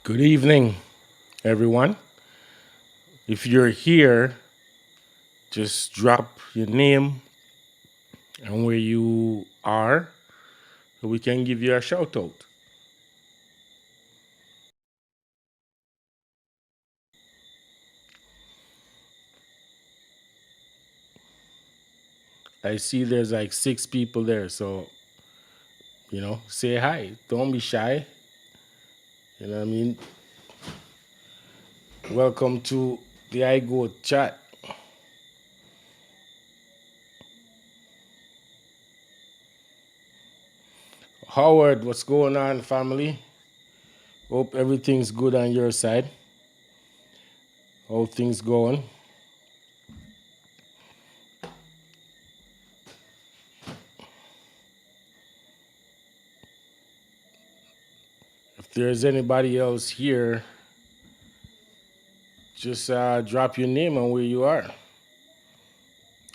Good evening, everyone. If you're here, just drop your name and where you are so we can give you a shout out. I see there's like six people there, so say hi. Don't be shy. You know what I mean? Welcome to the iGoat chat. Howard, what's going on, family? Hope everything's good on your side. How things going? If there's anybody else here, just drop your name and where you are.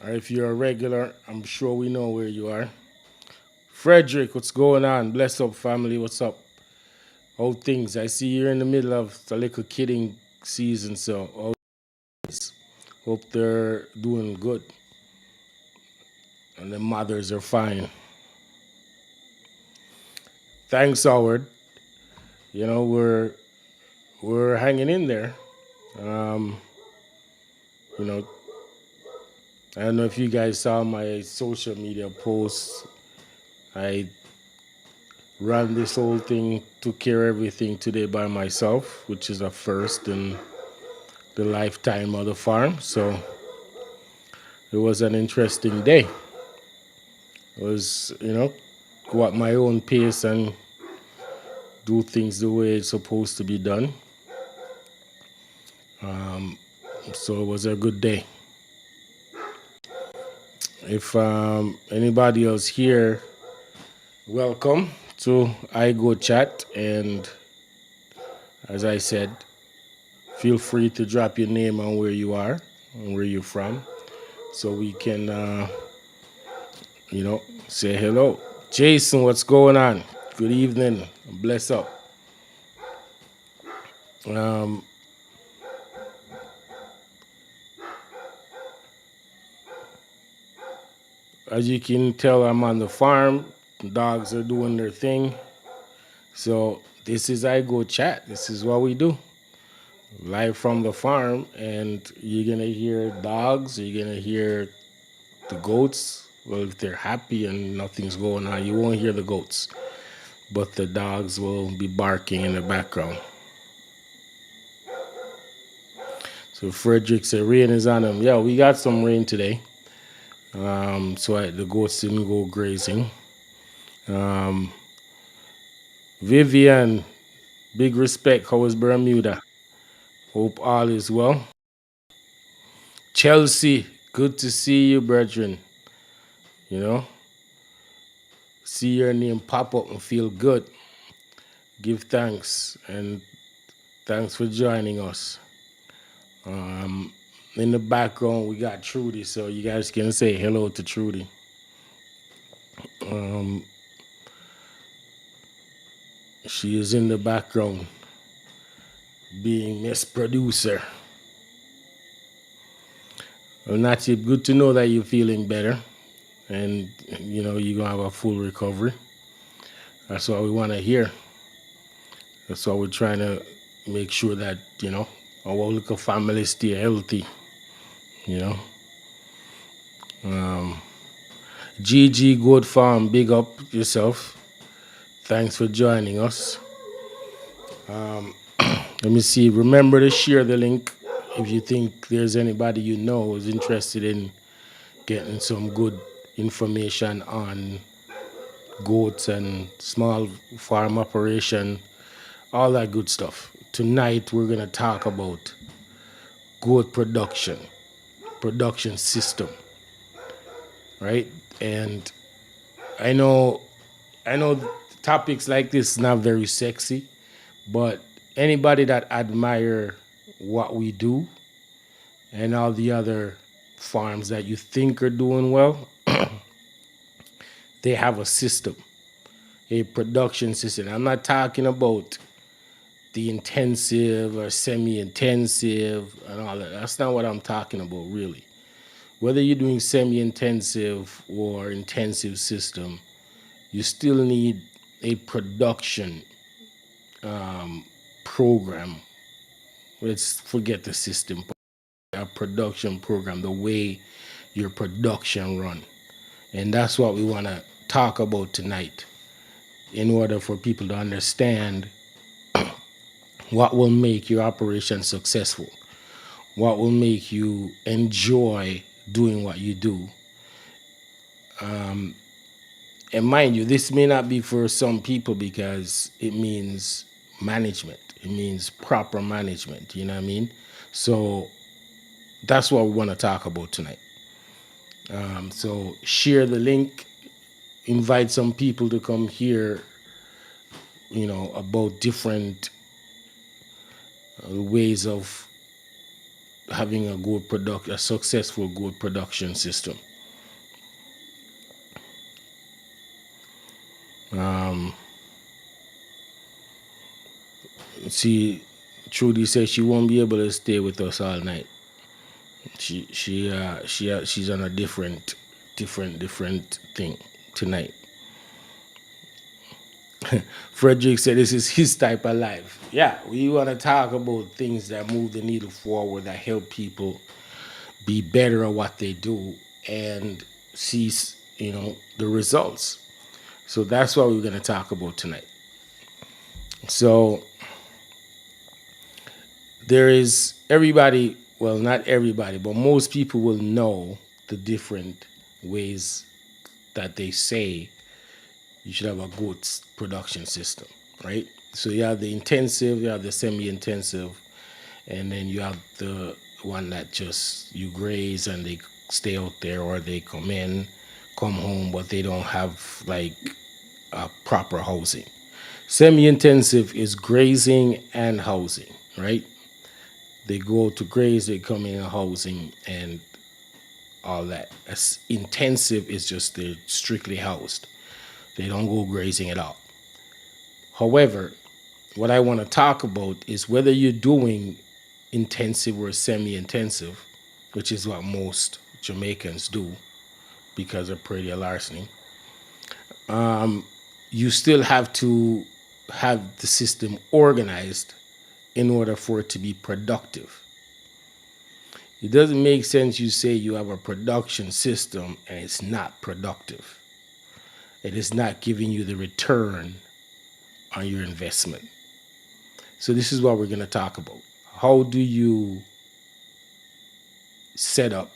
Or if you're a regular, I'm sure we know where you are. Frederick, what's going on? Bless up, family. What's up? How things? I see you're in the middle of the little kidding season, so hope they're doing good and the mothers are fine. Thanks, Howard. We're hanging in there. Um, you know, I don't know if you guys saw my social media posts. I ran this whole thing, took care of everything today by myself, which is a first in the lifetime of the farm. So it was an interesting day. It was, go at my own pace and do things the way it's supposed to be done. So it was a good day. If anybody else here, welcome to iGo Chat. And as I said, feel free to drop your name and where you are and where you're from so we can, say hello. Jason, what's going on? Good evening. Bless up. Um, as you can tell, I'm on the farm. The dogs are doing their thing. So this is I Go Chat. This is what we do. Live from the farm, and you're gonna hear dogs, you're gonna hear the goats. Well, if they're happy and nothing's going on, you won't hear the goats. But the dogs will be barking in the background. So Frederick said rain is on them. Yeah, we got some rain today. The goats didn't go grazing. Um, Vivian, big respect. How is Bermuda? Hope all is well. Chelsea, good to see you, brethren. You know, see your name pop up and feel good. Give thanks and thanks for joining us. Um, in the background, we got Trudy, so you guys can say hello to Trudy. Um, she is in the background being Miss Producer. Well, Natty, good to know that you're feeling better and you're gonna have a full recovery. That's what we want to hear. That's why we're trying to make sure that our little family stay healthy. You know, um, GG Good Farm, big up yourself. Thanks for joining us. Let me see. Remember to share the link if you think there's anybody you know who's interested in getting some good information on goats and small farm operation, all that good stuff. Tonight we're gonna talk about goat production system, right? And I know, I know, topics like this not very sexy, but anybody that admire what we do and all the other farms that you think are doing well, they have a system, a production system. I'm not talking about the intensive or semi-intensive and all that. That's not what I'm talking about, really. Whether you're doing semi-intensive or intensive system, you still need a production program. Let's forget the system, a production program, the way your production run. And that's what we want to talk about tonight in order for people to understand what will make your operation successful, what will make you enjoy doing what you do. And mind you, this may not be for some people because it means management. It means proper management. You know what I mean? So that's what we want to talk about tonight. So share the link, invite some people to come hear, about different ways of having a successful good production system. Um, see, Trudy says she won't be able to stay with us all night. She's on a different thing tonight. Frederick said this is his type of life. Yeah, we want to talk about things that move the needle forward, that help people be better at what they do and see, the results. So that's what we're going to talk about tonight. So there is everybody, well, not everybody, but most people will know the different ways that they say you should have a good production system, right? So you have the intensive, you have the semi-intensive, and then you have the one that just you graze and they stay out there, or they come home, but they don't have like a proper housing. Semi-intensive is grazing and housing, right? They go to graze, they come in housing and all that. As intensive is just they're strictly housed. They don't go grazing at all. However, what I want to talk about is whether you're doing intensive or semi-intensive, which is what most Jamaicans do because of predial larceny. You still have to have the system organized in order for it to be productive. It doesn't make sense you say you have a production system and it's not productive. It is not giving you the return on your investment. So this is what we're going to talk about. How do you set up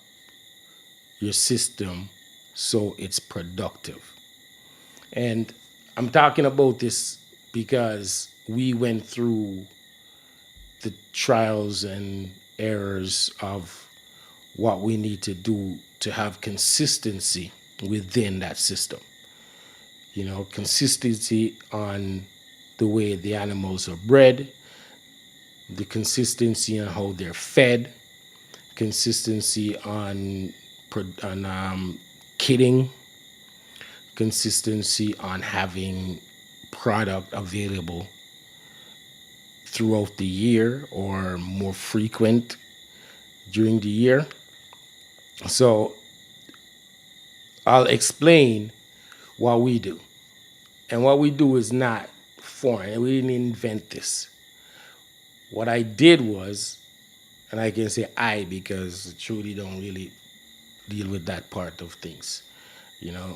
your system so it's productive? And I'm talking about this because we went through the trials and errors of what we need to do to have consistency within that system. Consistency on the way the animals are bred, the consistency on how they're fed, consistency on kidding, consistency on having product available throughout the year or more frequent during the year. So I'll explain what we do. And what we do is not foreign. We didn't invent this. What I did was, and I can say I because Trudy don't really deal with that part of things.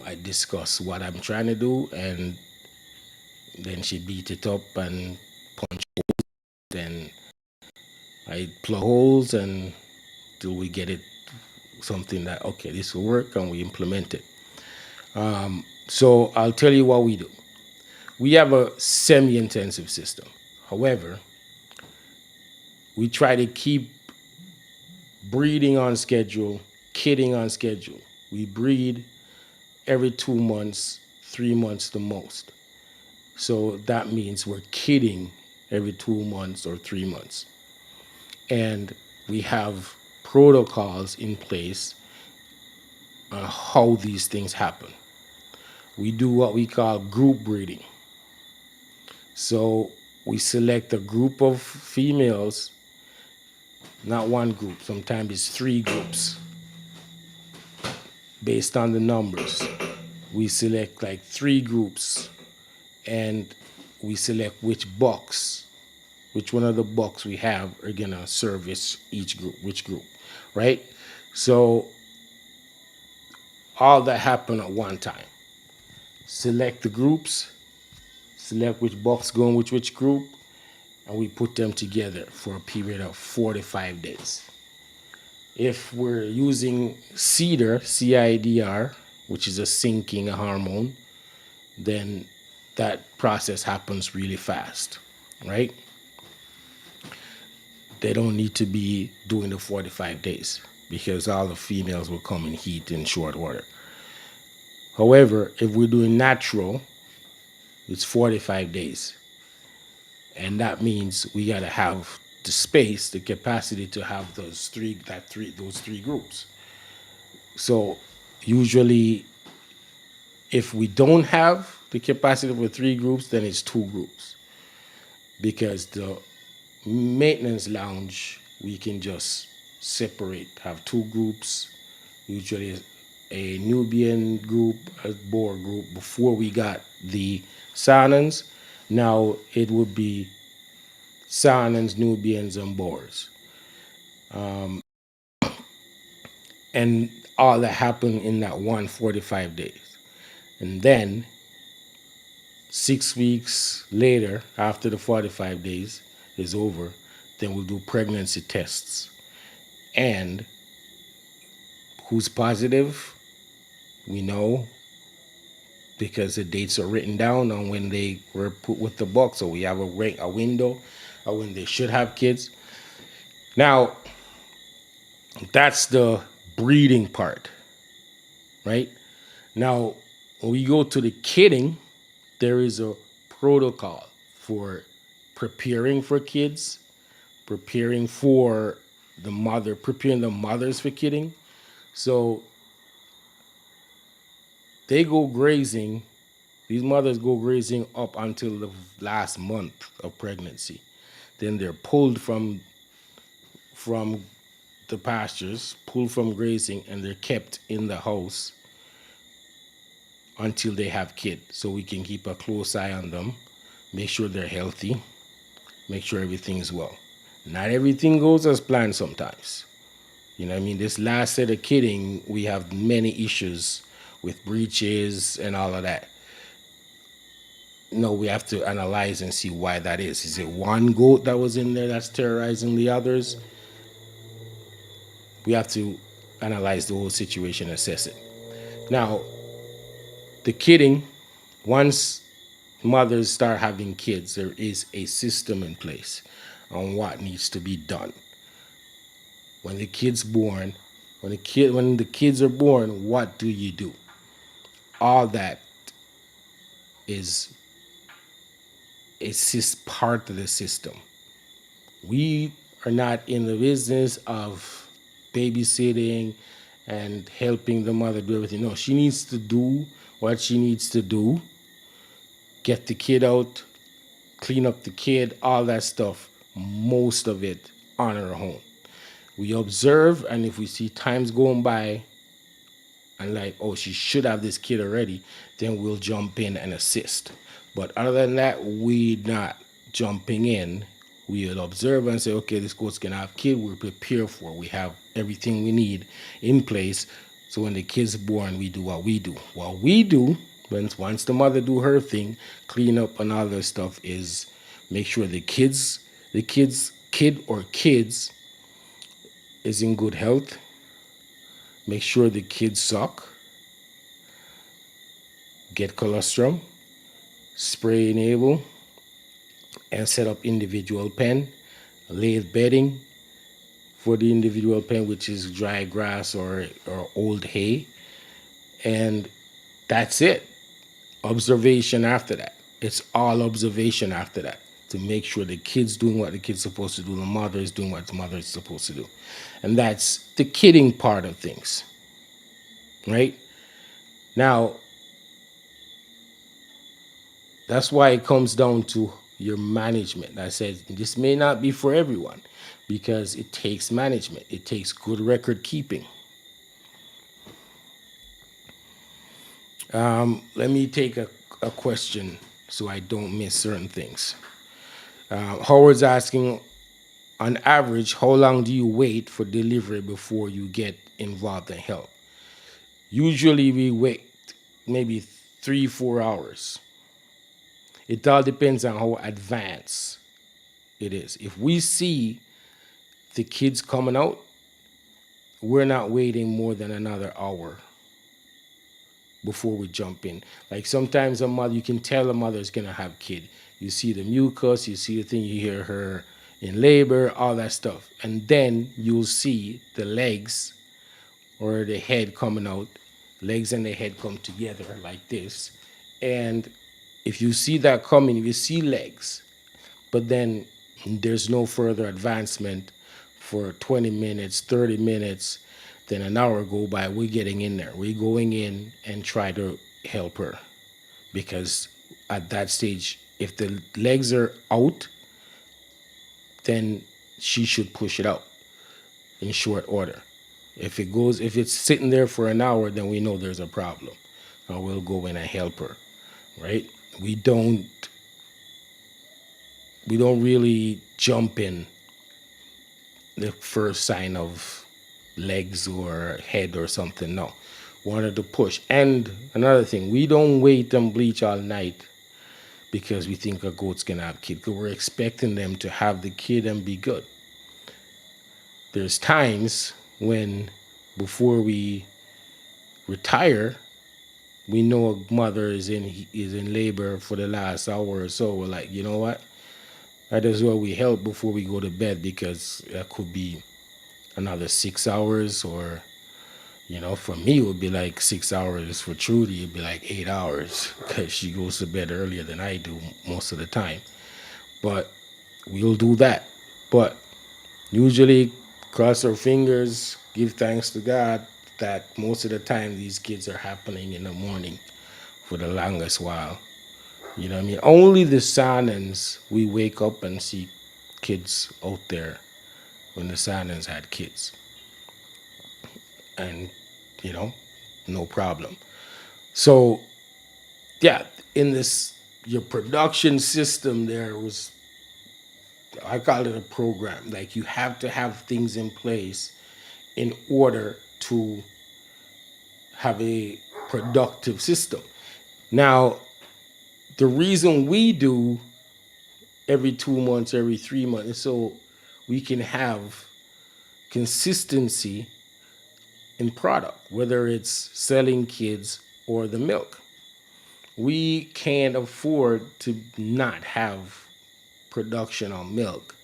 I discuss what I'm trying to do, and then she beat it up and punch holes, and I plug holes and till we get it something that okay, this will work, and we implement it. So I'll tell you what we do. We have a semi-intensive system. However, we try to keep breeding on schedule, kidding on schedule. We breed every 2 months, 3 months the most. So that means we're kidding every 2 months or 3 months. And we have protocols in place on how these things happen. We do what we call group breeding. So we select a group of females, not one group, sometimes it's three groups based on the numbers. We select like three groups and we select which one of the bucks we have are gonna service each group, which group, right? So all that happen at one time. Select the groups, select which bucks go in which group, and we put them together for a period of 45 days. If we're using CIDR, CIDR, which is a sinking hormone, then that process happens really fast, right? They don't need to be doing the 45 days because all the females will come in heat in short order. However, if we're doing natural, it's 45 days. And that means we got to have the space, the capacity to have those three groups. So usually if we don't have the capacity for three groups, then it's two groups. Because the maintenance lounge, we can just separate, have two groups, usually a Nubian group, a Boer group. Before we got the Saanans, now it would be Saanans, Nubians, and Boers. And all that happened in that 145 days. And then 6 weeks later, after the 45 days is over, then we'll do pregnancy tests. And who's positive, we know because the dates are written down on when they were put with the box. So we have a window of when they should have kids. Now, that's the breeding part, right? Now, when we go to the kidding, there is a protocol for preparing for kids, preparing for preparing the mothers for kidding. So they go grazing, these mothers go grazing up until the last month of pregnancy. Then they're pulled from the pastures, pulled from grazing, and they're kept in the house until they have kids. So we can keep a close eye on them, make sure they're healthy, make sure everything is well. Not everything goes as planned sometimes. You know what I mean? This last set of kidding, we have many issues with breaches and all of that. No, we have to analyze and see why that is. Is it one goat that was in there that's terrorizing the others? We have to analyze the whole situation, assess it. Now, the kidding, once mothers start having kids, there is a system in place on what needs to be done. When the kid's born, when the kids are born, what do you do? All that is part of the system. We are not in the business of babysitting and helping the mother do everything. No, she needs to do what she needs to do, get the kid out, clean up the kid, all that stuff, most of it on her own. We observe, and if we see times going by and like, oh, she should have this kid already, then we'll jump in and assist. But other than that, we not jumping in. We will observe and say, okay, this goat's gonna have kid. We're prepared for it. We have everything we need in place. So when the kid's born, we do what we do. What we do, once the mother do her thing, clean up and all that stuff, is make sure kid or kids is in good health. Make sure the kids suck. Get colostrum, spray enable, and set up individual pen, lathe bedding for the individual pen, which is dry grass or old hay. And that's it. Observation after that. It's all observation after that to make sure the kid's doing what the kid's supposed to do, the mother is doing what the mother is supposed to do. And that's the kidding part of things, right? Now, that's why it comes down to your management. I said this may not be for everyone because it takes management. It takes good record keeping. Let me take a question so I don't miss certain things. Howard's asking, on average, how long do you wait for delivery before you get involved and help? Usually we wait maybe 3, 4 hours. It all depends on how advanced it is. If we see the kids coming out, we're not waiting more than another hour before we jump in. Like sometimes a mother, you can tell a mother's gonna have kid. You see the mucus, you see the thing, you hear her in labor, all that stuff, and then you'll see the legs or the head coming out. Legs and the head come together like this, and if you see that coming, if you see legs, but then there's no further advancement for 20 minutes, 30 minutes, then an hour go by, we're getting in there. We're going in and try to help her because at that stage, if the legs are out, then she should push it out in short order. If it's sitting there for an hour, then we know there's a problem. Or we'll go in and help her, right? We don't we don't really jump in the first sign of legs or head or something. No, wanted to push. And another thing, we don't wait and bleach all night because we think a goat's gonna have a kid. Because we're expecting them to have the kid and be good. There's times when before we retire, we know a mother is in labor for the last hour or so. We're like, you know what? Might as well we help before we go to bed because that could be another 6 hours, or for me it would be like 6 hours. For Trudy it'd be like 8 hours because she goes to bed earlier than I do most of the time. But we'll do that. But usually cross our fingers, give thanks to God that most of the time these kids are happening in the morning for the longest while. You know what I mean? Only the Sonnens we wake up and see kids out there when the Sonnens had kids. And, you know, no problem. So, yeah, in this, your production system there was, I call it a program. Like you have to have things in place in order to have a productive system. Now, the reason we do every 2 months, every 3 months, is so we can have consistency in product, whether it's selling kids or the milk. We can't afford to not have production on milk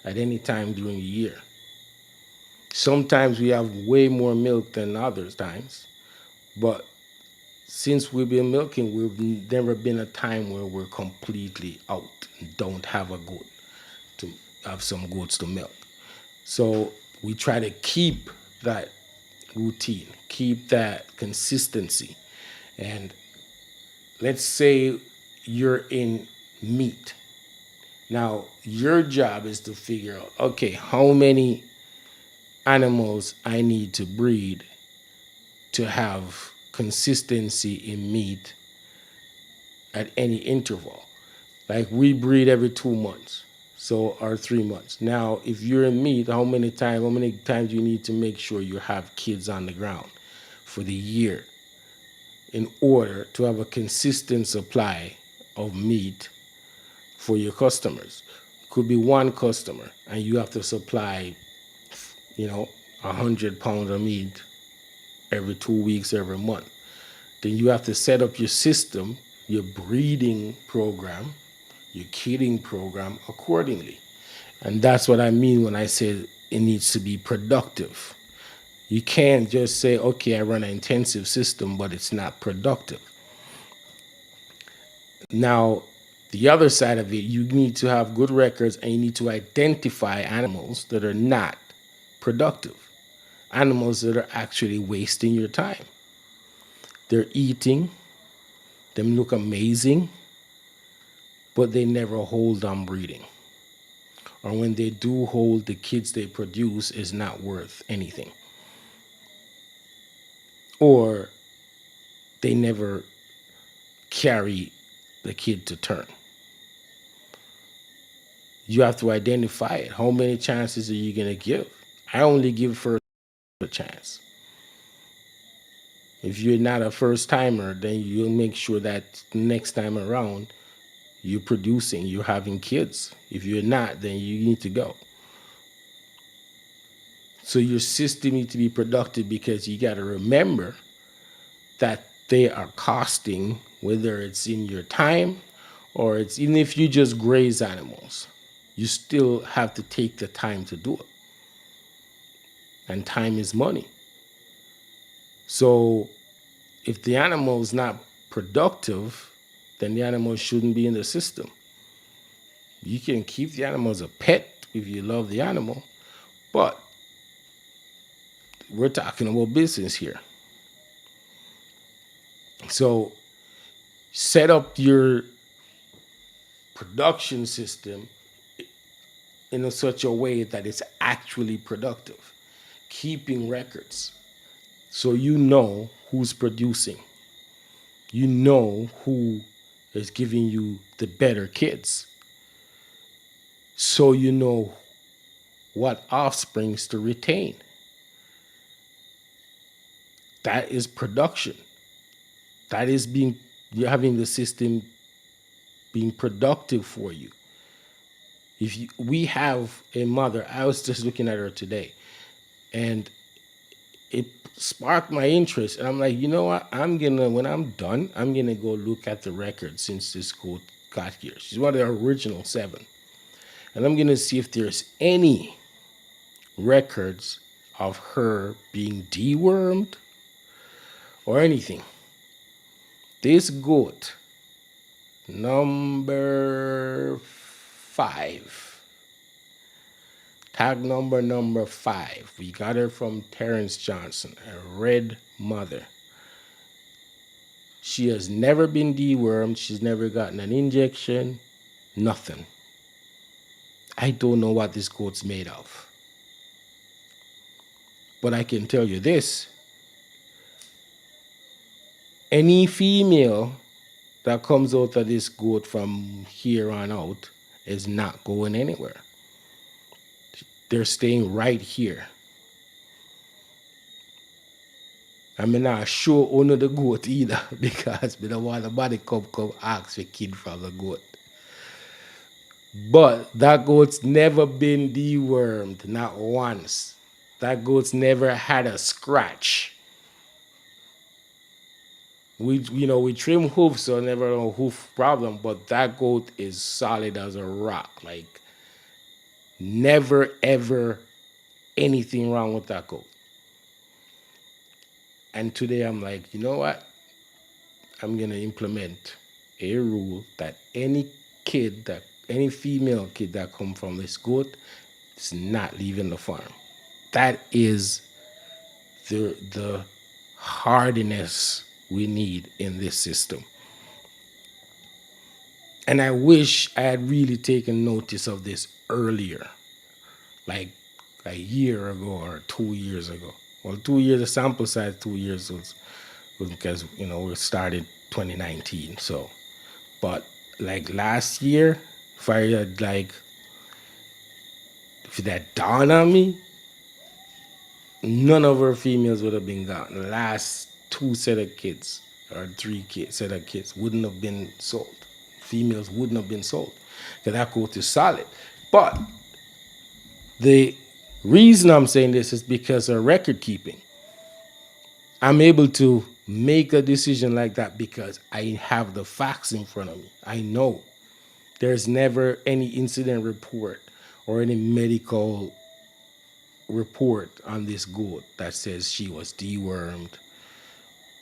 at any time during the year. Sometimes we have way more milk than other times, but since we've been milking, we've never been a time where we're completely out and don't have a goat to have some goats to milk. So we try to keep that routine, keep that consistency. And let's say you're in meat. Now, your job is to figure out, okay, how many animals I need to breed to have consistency in meat at any interval. Like we breed every 2 months, so or 3 months. Now, if you're in meat, how many times you need to make sure you have kids on the ground for the year in order to have a consistent supply of meat for your customers. Could be one customer, and you have to supply, you know, 100 pounds of meat every 2 weeks, every month. Then you have to set up your system, your breeding program, your kidding program accordingly. And that's what I mean when I say it needs to be productive. You can't just say, okay, I run an intensive system, but it's not productive. Now, the other side of it, you need to have good records and you need to identify animals that are not productive, animals that are actually wasting your time. They're eating, them look amazing, but they never hold on breeding. Or when they do hold, the kids they produce is not worth anything. Or they never carry the kid to term. You have to identify it. How many chances are you going to give? I only give first a chance. If you're not a first timer, then you'll make sure that next time around you're producing, you're having kids. If you're not, then you need to go. So your system needs to be productive because you got to remember that they are costing, whether it's in your time or it's even if you just graze animals, you still have to take the time to do it. And time is money. So if the animal is not productive, then the animal shouldn't be in the system. You can keep the animal as a pet if you love the animal, but we're talking about business here. So set up your production system in such a way that it's actually productive, keeping records so you know who's producing, you know who is giving you the better kids, so you know what offsprings to retain. That is production. That is being you're having the system being productive for you. If you, we have a mother, I was just looking at her today, and it sparked my interest. And I'm like, you know what? When I'm done, I'm gonna go look at the record since this goat got here. She's one of the original 7, and I'm gonna see if there's any records of her being dewormed or anything. This goat, number 5, tag number 5. We got her from Terrence Johnson, a red mother. She has never been dewormed. She's never gotten an injection. Nothing. I don't know what this goat's made of. But I can tell you this. Any female that comes out of this goat from here on out is not going anywhere. They're staying right here. I'm not sure owner the goat either because we don't want nobody come ask for kid from the goat. But that goat's never been dewormed, not once. That goat's never had a scratch. We trim hoofs, so never a hoof problem, but that goat is solid as a rock. Like never ever anything wrong with that goat. And today I'm like, you know what? I'm gonna implement a rule that any female kid that come from this goat is not leaving the farm. That is the hardiness we need in this system. And I wish I had really taken notice of this earlier, like a year ago or 2 years ago. Well, 2 years, the sample size 2 years was because, we started 2019. So, but like last year, if I had if that dawned on me, none of our females would have been gone. The last 2 set of kids or 3 set of kids wouldn't have been sold. Females wouldn't have been sold because that goat is solid. But the reason I'm saying this is because of record keeping. I'm able to make a decision like that because I have the facts in front of me. I know there's never any incident report or any medical report on this goat that says she was dewormed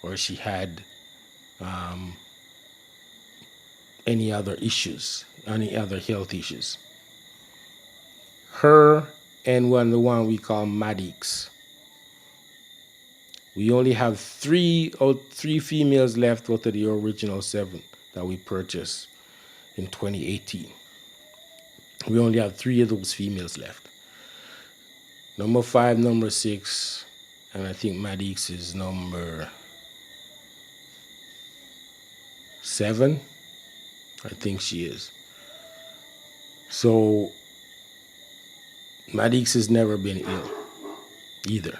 or she had any other issues, any other health issues. Her and the one we call Maddox. We only have three females left out of the original 7 that we purchased. in 2018. We only have 3 of those females left. Number 5, number 6, and I think Madix is number 7. I think she is. So Madix has never been ill either.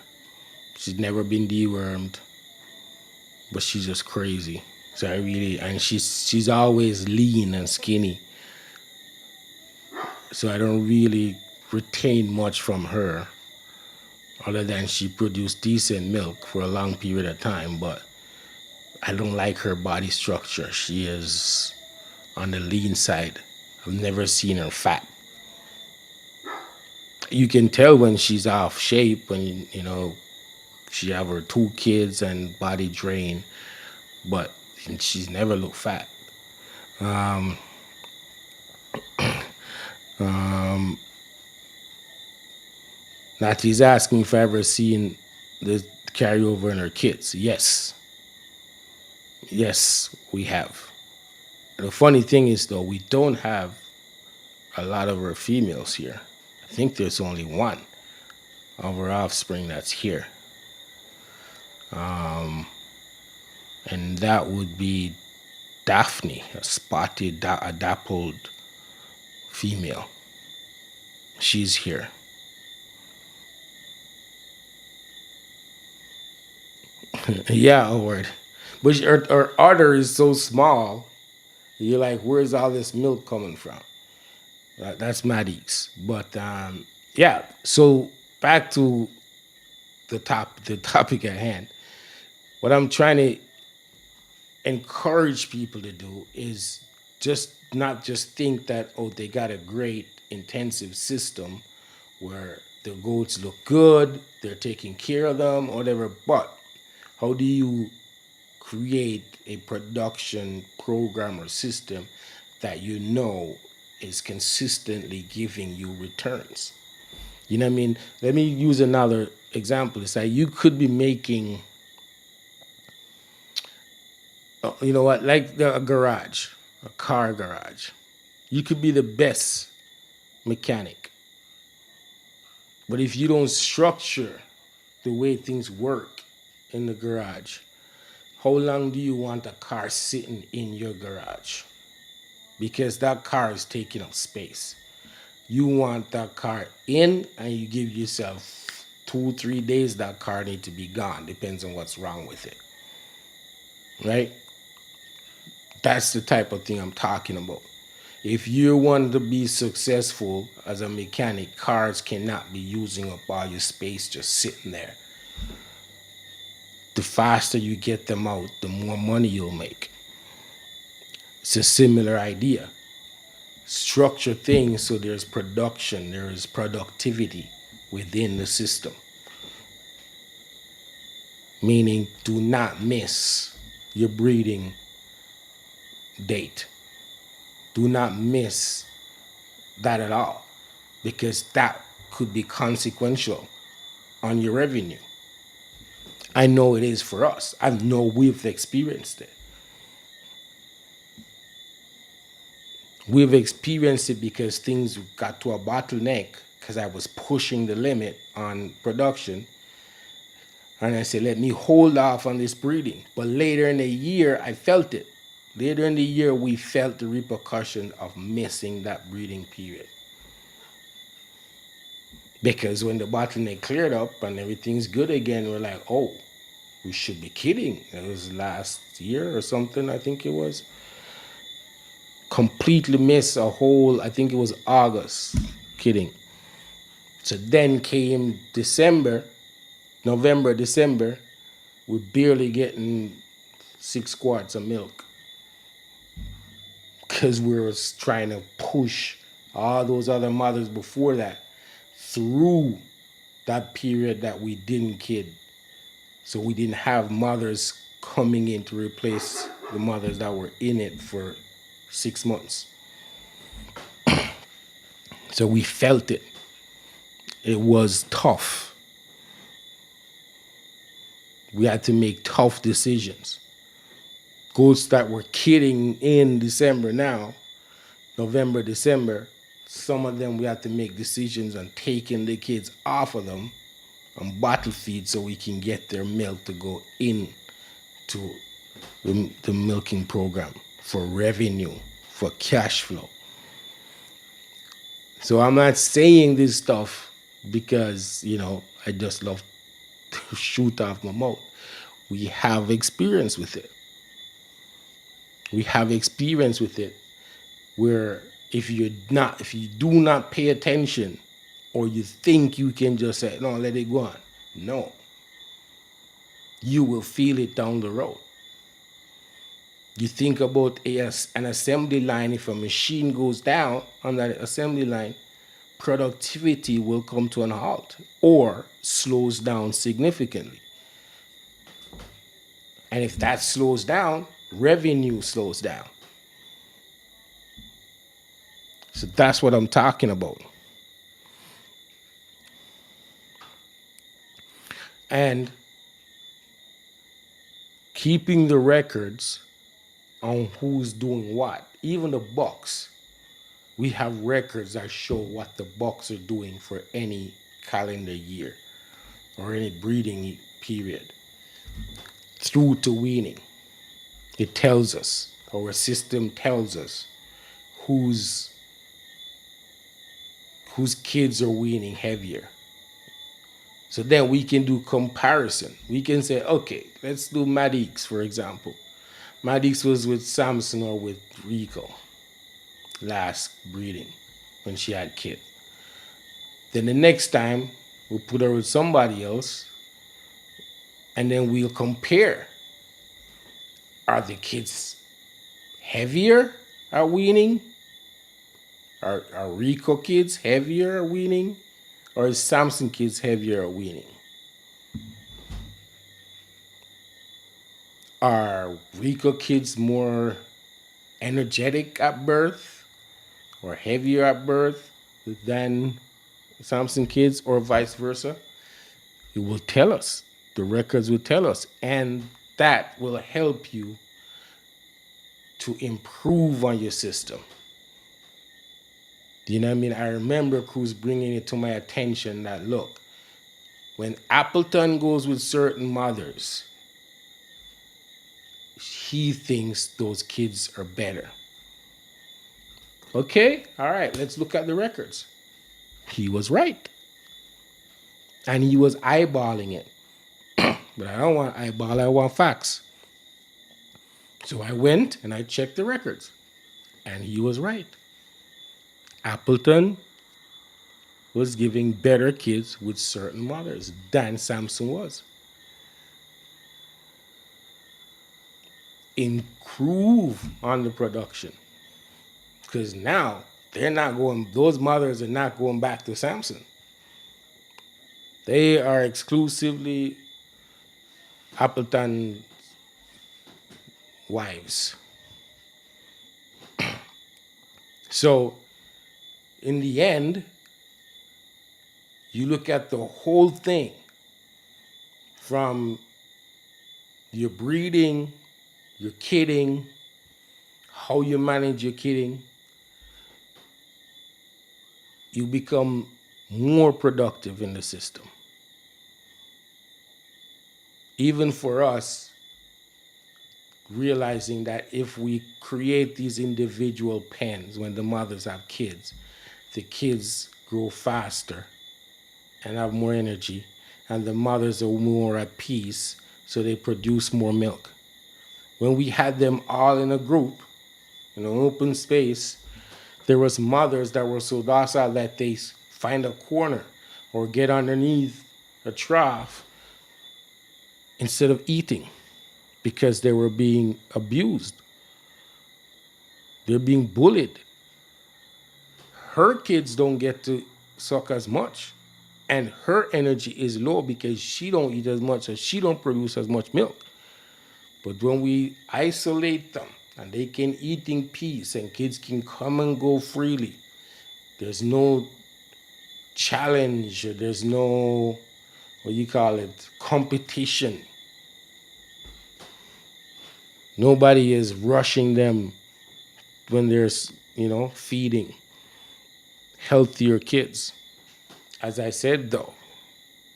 She's never been dewormed, but she's just crazy. So I really, and she's always lean and skinny. So I don't really retain much from her, other than she produced decent milk for a long period of time. But I don't like her body structure. She is on the lean side. I've never seen her fat. You can tell when she's off shape, when she have her 2 kids and body drain, but she's never looked fat. Natty's asking if I ever seen the carryover in her kids. Yes, we have. The funny thing is, though, we don't have a lot of her females here. I think there's only one of her offspring that's here, and that would be Daphne, a spotted, a dappled female. She's here. Yeah, Howard. But her udder is so small, you're like, where's all this milk coming from? That's Madix. But yeah, so back to the topic at hand. What I'm trying to encourage people to do is just not just think that, oh, they got a great intensive system where the goats look good, they're taking care of them, whatever. But how do you create a production program or system that is consistently giving you returns? You know what I mean? Let me use another example. It's like you could be making, you know what, like a garage, a car garage. You could be the best mechanic. But if you don't structure the way things work in the garage, how long do you want a car sitting in your garage? Because that car is taking up space. You want that car in, and you give yourself 2-3 days, that car need to be gone. Depends on what's wrong with it. Right? That's the type of thing I'm talking about. If you want to be successful as a mechanic, cars cannot be using up all your space just sitting there. The faster you get them out, the more money you'll make. It's a similar idea. Structure things so there's production, there is productivity within the system. Meaning, do not miss your breeding date. Do not miss that at all, because that could be consequential on your revenue. I know it is for us. I know we've experienced it. We've experienced it because things got to a bottleneck because I was pushing the limit on production. And I said, let me hold off on this breeding. But later in the year, I felt it. Later in the year, we felt the repercussion of missing that breeding period. Because when the bottleneck cleared up and everything's good again, we're like, oh, we should be kidding. It was last year or something, I think it was. Completely missed a whole, I think it was August. Kidding. So then came December, November, December, we're barely getting 6 quarts of milk. Because we were trying to push all those other mothers before that through that period that we didn't kid. So we didn't have mothers coming in to replace the mothers that were in it for 6 months. So we felt it. It was tough. We had to make tough decisions. Goats that were kidding in December now November, December, some of them we have to make decisions on taking the kids off of them on bottle feed so we can get their milk to go in to the milking program for revenue, for cash flow. So I'm not saying this stuff because, I just love to shoot off my mouth. We have experience with it. We have experience with it where if you do not pay attention or you think you can just say, no, let it go on. No. You will feel it down the road. You think about an assembly line, if a machine goes down on that assembly line, productivity will come to an halt or slows down significantly. And if that slows down, revenue slows down. So that's what I'm talking about. And keeping the records on who's doing what, even the bucks, we have records that show what the bucks are doing for any calendar year or any breeding period through to weaning. It tells us, our system tells us whose kids are weaning heavier. So then we can do comparison. We can say, okay, let's do Maddox, for example. Maddox was with Samson or with Rico last breeding when she had kid. Then the next time we'll put her with somebody else and then we'll compare. Are the kids heavier at weaning? Are Rico kids heavier at weaning? Or is Samson kids heavier at weaning? Are Rico kids more energetic at birth or heavier at birth than Samson kids or vice versa? It will tell us. The records will tell us. And that will help you to improve on your system. Do you know what I mean? I remember Cruz bringing it to my attention that, look, when Appleton goes with certain mothers, he thinks those kids are better. Okay, all right, let's look at the records. He was right. And he was eyeballing it. But I don't want eyeball, I want facts. So I went and I checked the records. And he was right. Appleton was giving better kids with certain mothers than Samson was. Improve on the production. Because now those mothers are not going back to Samson. They are exclusively Appleton wives. So, in the end, you look at the whole thing from your breeding, your kidding, how you manage your kidding, you become more productive in the system. Even for us, realizing that if we create these individual pens when the mothers have kids, the kids grow faster and have more energy, and the mothers are more at peace, so they produce more milk. When we had them all in a group, in an open space, there was mothers that were so docile that they find a corner or get underneath a trough instead of eating because they were being abused. They're being bullied. Her kids don't get to suck as much. And her energy is low because she don't eat as much or she don't produce as much milk. But when we isolate them and they can eat in peace and kids can come and go freely, there's no challenge, there's no, competition. Nobody is rushing them when there's feeding healthier kids. As I said, though,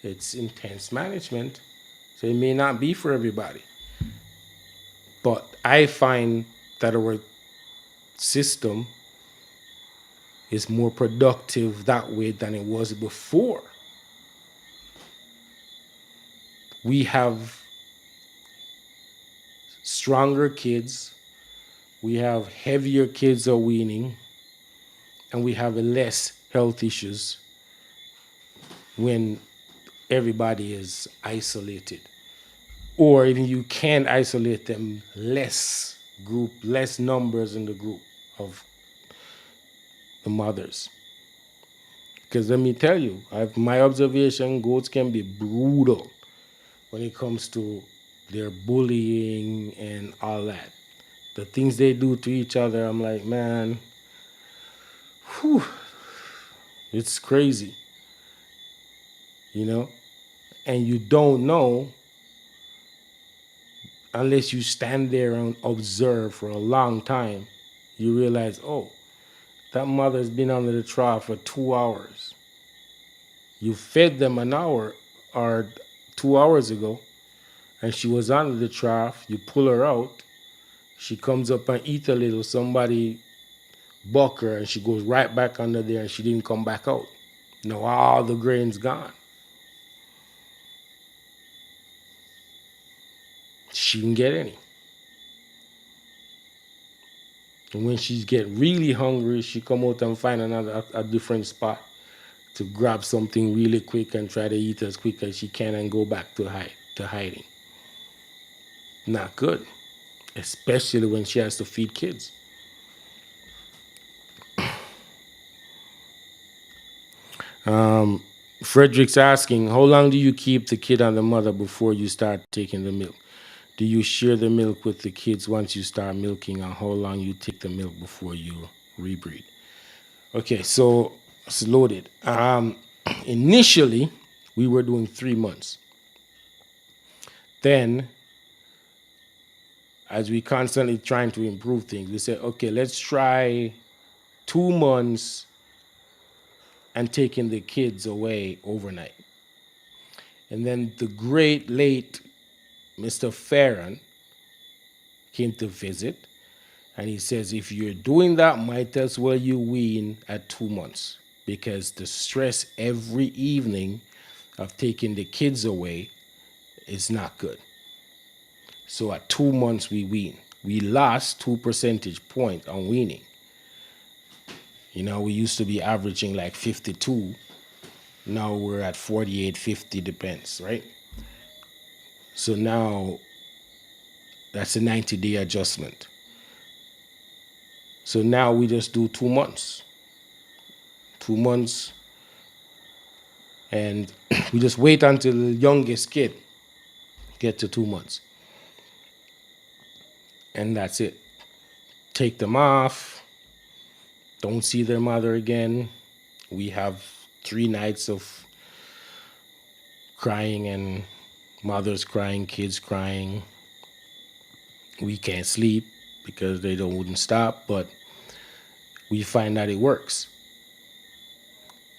it's intense management, so it may not be for everybody. But I find that our system is more productive that way than it was before. We have stronger kids, we have heavier kids are weaning, and we have less health issues when everybody is isolated. Or even you can isolate them, less numbers in the group of the mothers. Because let me tell you, my observation, goats can be brutal when it comes to their bullying and all that. The things they do to each other, I'm like, man, whew, it's crazy, you know? And you don't know unless you stand there and observe for a long time. You realize, oh, that mother's been under the trough for 2 hours. You fed them an hour or 2 hours ago, and she was under the trough. You pull her out. She comes up and eat a little. Somebody buck her, and she goes right back under there, and she didn't come back out. Now all the grain's gone. She didn't get any. And when she get really hungry, she come out and find a different spot to grab something really quick and try to eat as quick as she can and go back to hiding. Not good, especially when she has to feed kids. Frederick's asking, how long do you keep the kid on the mother before you start taking the milk? Do you share the milk with the kids once you start milking, and how long you take the milk before you rebreed? Okay, so it's loaded. Initially, we were doing 3 months. Then, as we constantly trying to improve things, we said, okay, let's try 2 months and taking the kids away overnight. And then the great late Mr. Farron came to visit, and he says, if you're doing that, might as well you wean at 2 months, because the stress every evening of taking the kids away is not good. So at 2 months we wean. We lost 2 percentage points on weaning. We used to be averaging like 52. Now we're at 48, 50, depends, right? So now that's a 90-day adjustment. So now we just do 2 months. 2 months, and we just wait until the youngest kid get to 2 months. And that's it. Take them off. Don't see their mother again. We have 3 nights of crying, and mothers crying, kids crying. We can't sleep because they wouldn't stop, but we find that it works.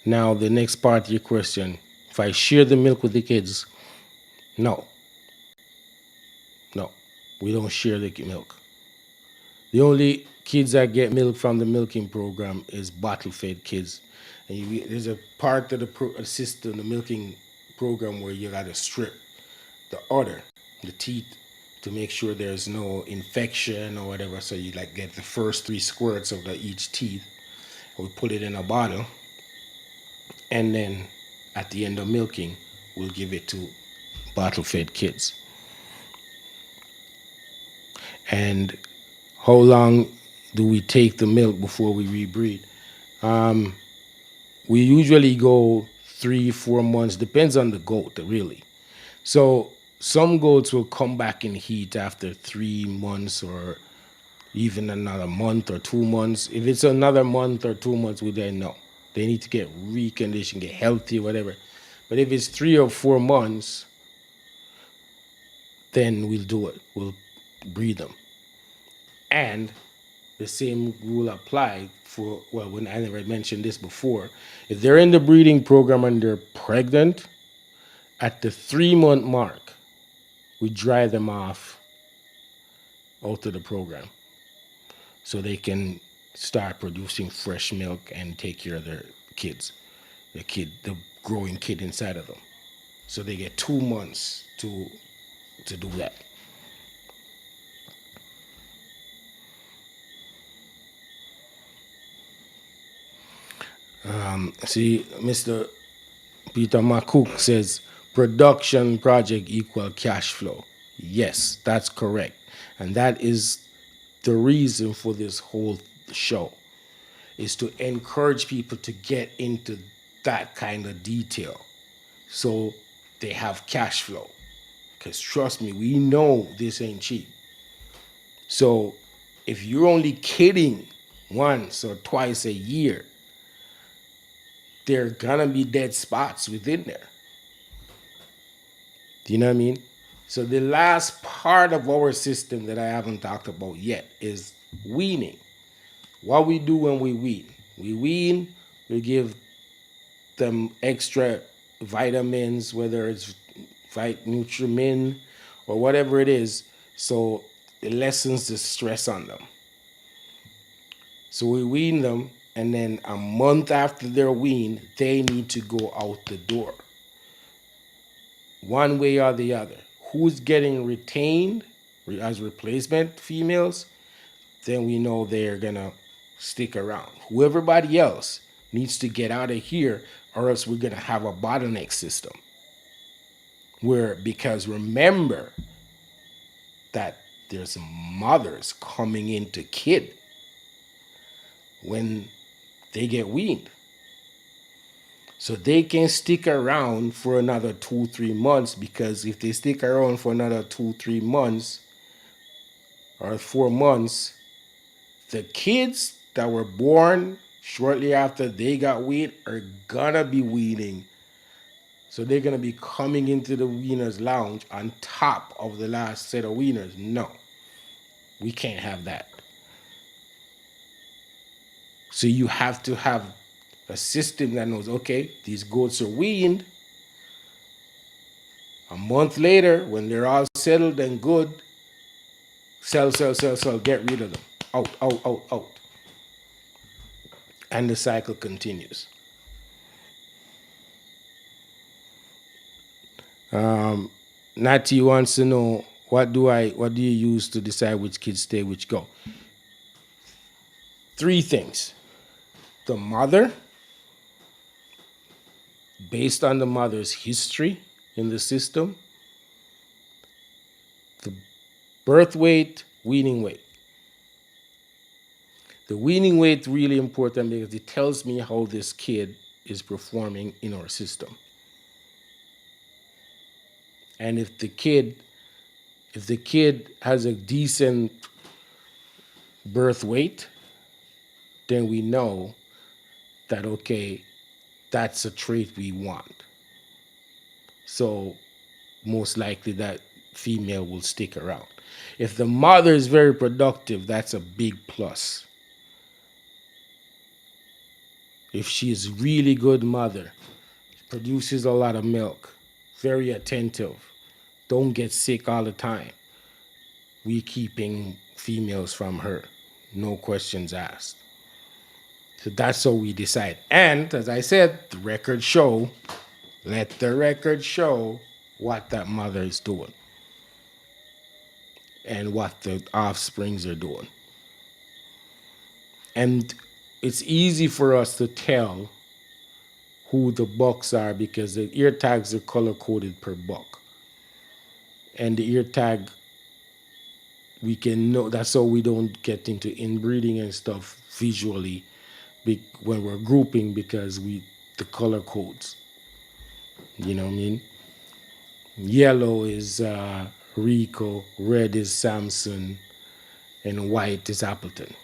Now, the next part of your question, if I share the milk with the kids, no. No, we don't share the milk. The only kids that get milk from the milking program is bottle-fed kids. And there's a part of the system, the milking program, where you got to strip the udder, the teeth, to make sure there's no infection or whatever. So you get the first 3 squirts of each teeth. We put it in a bottle, and then at the end of milking, we'll give it to bottle-fed kids. And how long do we take the milk before we rebreed? We usually go 3-4 months, depends on the goat, really. So some goats will come back in heat after 3 months, or even another month or 2 months. If it's another month or 2 months, we then know. They need to get reconditioned, get healthy, whatever. But if it's 3 or 4 months, then we'll do it. We'll breed them. And the same rule apply for, well, when I never mentioned this before, if they're in the breeding program and they're pregnant, at the 3 month mark, we dry them off out of the program so they can start producing fresh milk and take care of their kids, the growing kid inside of them. So they get 2 months to do that. See, Mr. Peter McCook says production project equal cash flow. Yes, that's correct. And that is the reason for this whole show, is to encourage people to get into that kind of detail so they have cash flow. Because trust me, we know this ain't cheap. So if you're only kidding once or twice a year, there are gonna be dead spots within there. Do you know what I mean? So the last part of our system that I haven't talked about yet is weaning. What we do when we wean. We wean, we give them extra vitamins, whether it's Nutrimin or whatever it is, so it lessens the stress on them. So we wean them, and then a month after they're weaned, they need to go out the door, one way or the other. Who's getting retained as replacement females, then we know they're gonna stick around. Who everybody else needs to get out of here, or else we're gonna have a bottleneck system. Where, because remember that there's mothers coming into kid when they get weaned. So they can stick around for another 2, 3 months, because if they stick around for another 2, 3 months or 4 months, the kids that were born shortly after they got weaned are gonna be weaning. So they're gonna be coming into the weaners lounge on top of the last set of weaners. No, we can't have that. So you have to have a system that knows, okay, these goats are weaned. A month later, when they're all settled and good, sell, sell, sell, sell, get rid of them. Out, out, out, out. And the cycle continues. Natty wants to know, what do you use to decide which kids stay, which go? Three things. The mother, based on the mother's history in the system, the birth weight, weaning weight. The weaning weight really important because it tells me how this kid is performing in our system. And if the kid has a decent birth weight, then we know that, okay, that's a trait we want. So most likely that female will stick around. If the mother is very productive, that's a big plus. If she is really good mother, produces a lot of milk, very attentive, don't get sick all the time, we keeping females from her, no questions asked. So that's how we decide. And as I said, let the record show what that mother is doing and what the offsprings are doing. And it's easy for us to tell who the bucks are because the ear tags are color coded per buck. And the ear tag, we can know, that's how we don't get into inbreeding and stuff visually when we're grouping, because the color codes. You know what I mean? Yellow is Rico, red is Samson, and white is Appleton.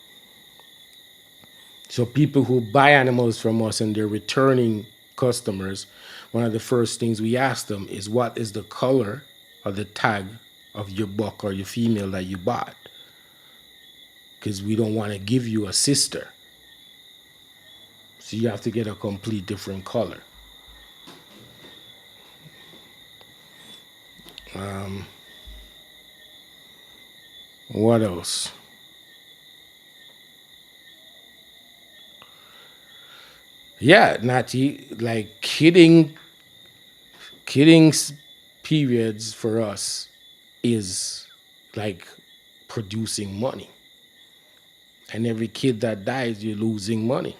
So people who buy animals from us and they're returning customers, one of the first things we ask them is, what is the color of the tag of your buck or your female that you bought? because we don't want to give you a sister. So you have to get a complete different color. What else? Yeah, Natty, like kidding periods for us is like producing money. And every kid that dies, you're losing money.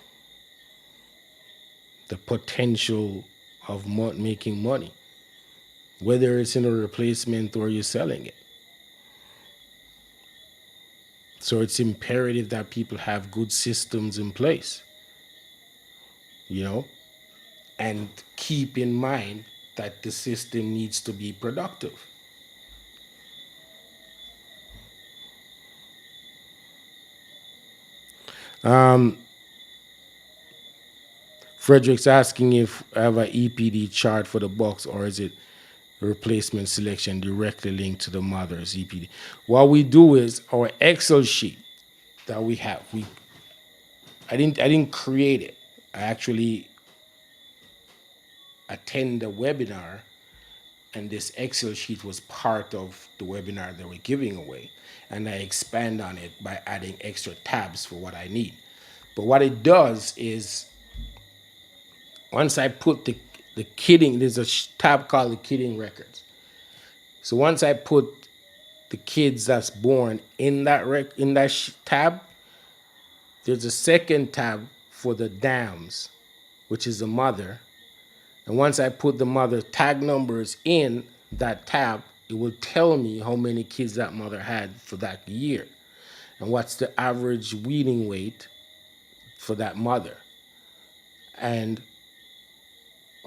The potential of making money, whether it's in a replacement or you're selling it. So it's imperative that people have good systems in place, you know, and keep in mind that the system needs to be productive. Frederick's asking if I have an EPD chart for the box, or is it replacement selection directly linked to the mother's EPD. What we do is our Excel sheet that we have. I didn't create it. I actually attend the webinar, and this Excel sheet was part of the webinar that we're giving away. And I expand on it by adding extra tabs for what I need. But what it does is once I put the kidding, there's a tab called the kidding records. So once I put the kids that's born in that tab, there's a second tab for the dams, which is the mother. And once I put the mother tag numbers in that tab, it will tell me how many kids that mother had for that year and what's the average weaning weight for that mother and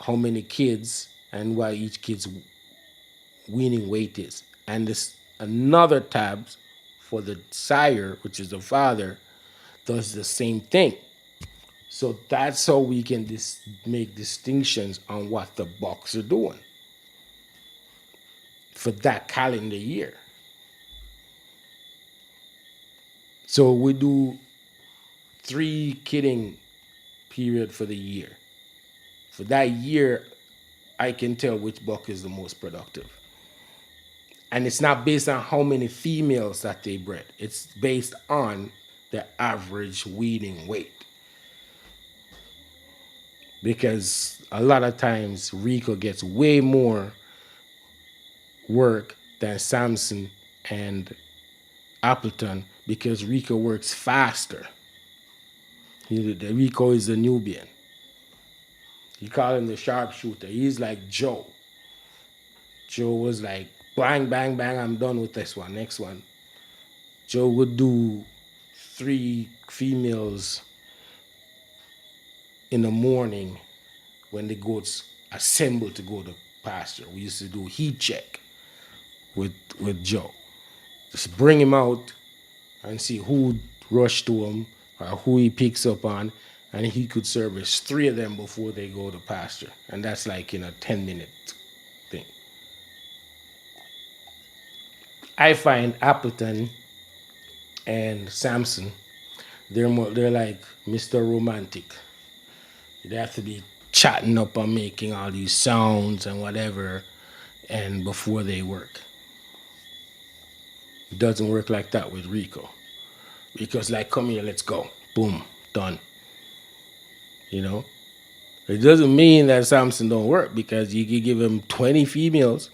how many kids and what each kid's weaning weight is. And this another tab for the sire, which is the father, does the same thing. So that's how we can make distinctions on what the Bucks are doing for that calendar year. So we do 3 kidding period for the year. For that year, I can tell which buck is the most productive. And it's not based on how many females that they bred. It's based on the average weaning weight. Because a lot of times Rico gets way more work than Samson and Appleton because Rico works faster. Rico is the Nubian. You call him the sharpshooter. He's like Joe. Joe was like, bang, bang, bang, I'm done with this one. Next one. Joe would do 3 females in the morning when the goats assemble to go to pasture. We used to do heat check with Joe. Just bring him out and see who rush to him or who he picks up on, and he could service 3 of them before they go to pasture. And that's like in a 10-minute thing. I find Appleton and Samson, they're like Mr. Romantic. They have to be chatting up and making all these sounds and whatever, and before they work. It doesn't work like that with Rico. Rico's like, come here, let's go. Boom, done. You know? It doesn't mean that Samson don't work because you can give him 20 females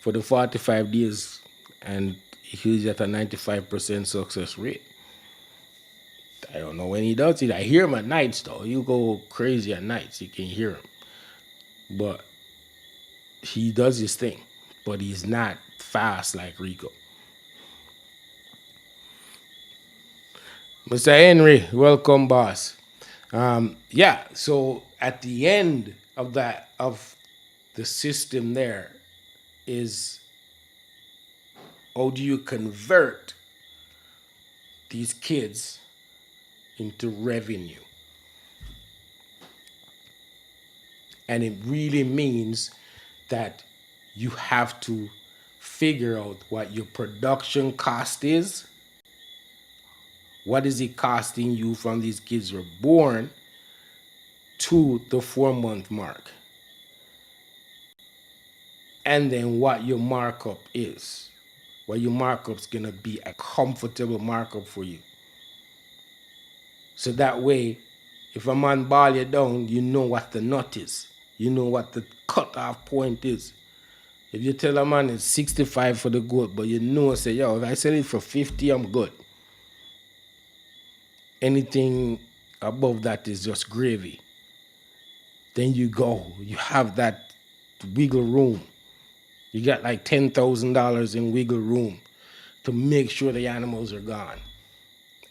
for the 45 days and he's at a 95% success rate. I don't know when he does it. I hear him at nights though. You go crazy at nights, you can hear him. But he does his thing. But he's not fast like Rico. Mr. Henry, welcome, boss. Yeah, so at the end of the system there is how do you convert these kids into revenue? And it really means that you have to figure out what your production cost is, What is it costing you from these kids were born to the 4 month mark? And then what your markup is. What your markup's gonna be a comfortable markup for you. So that way, if a man ball you down, you know what the nut is. You know what the cutoff point is. If you tell a man it's 65 for the goat, but you know, say, yo, if I sell it for 50, I'm good. Anything above that is just gravy. Then you go. You have that wiggle room. You got like $10,000 in wiggle room to make sure the animals are gone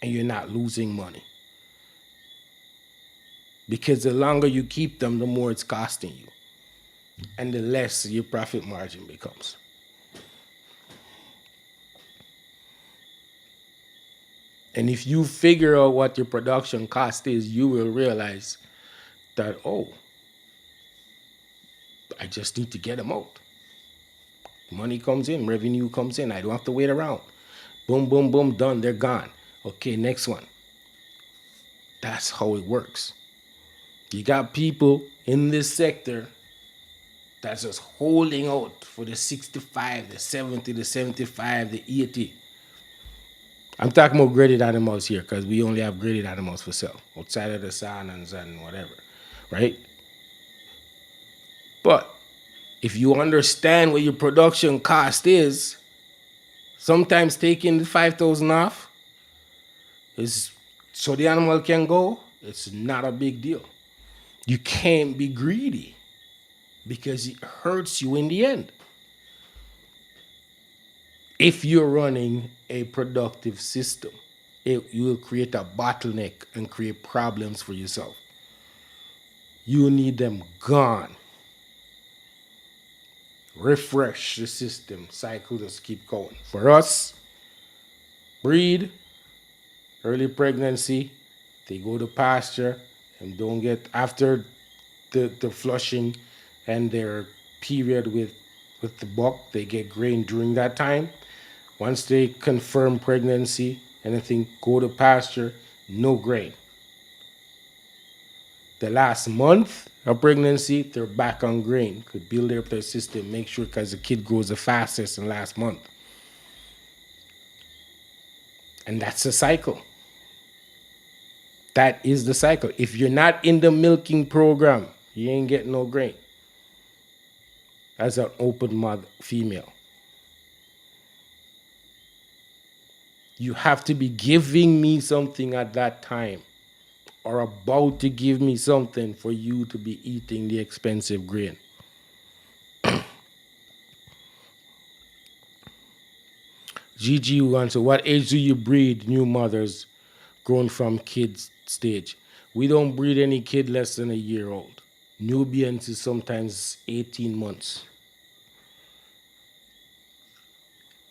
and you're not losing money. Because the longer you keep them, the more it's costing you and the less your profit margin becomes. And if you figure out what your production cost is, you will realize that, oh, I just need to get them out. Money comes in, revenue comes in. I don't have to wait around. Boom, boom, boom, done. They're gone. Okay, next one. That's how it works. You got people in this sector that's just holding out for the 65, the 70, the 75, the 80. I'm talking about graded animals here because we only have graded animals for sale outside of the salons and whatever, right? But if you understand what your production cost is, sometimes taking the 5,000 off is so the animal can go. It's not a big deal. You can't be greedy because it hurts you in the end. If you're running a productive system, you will create a bottleneck and create problems for yourself. You need them gone. Refresh the system. Cycle just keep going. For us, breed, early pregnancy, they go to pasture and don't get after the flushing and their period with the buck, they get grain during that time. Once they confirm pregnancy, anything go to pasture, no grain. The last month of pregnancy, they're back on grain. Could build up their system, make sure because the kid grows the fastest in the last month. And that's the cycle. That is the cycle. If you're not in the milking program, you ain't getting no grain. That's an open mother female. You have to be giving me something at that time or about to give me something for you to be eating the expensive grain. GG1, so what age do you breed new mothers grown from kids stage? We don't breed any kid less than a year old. Nubians is sometimes 18 months.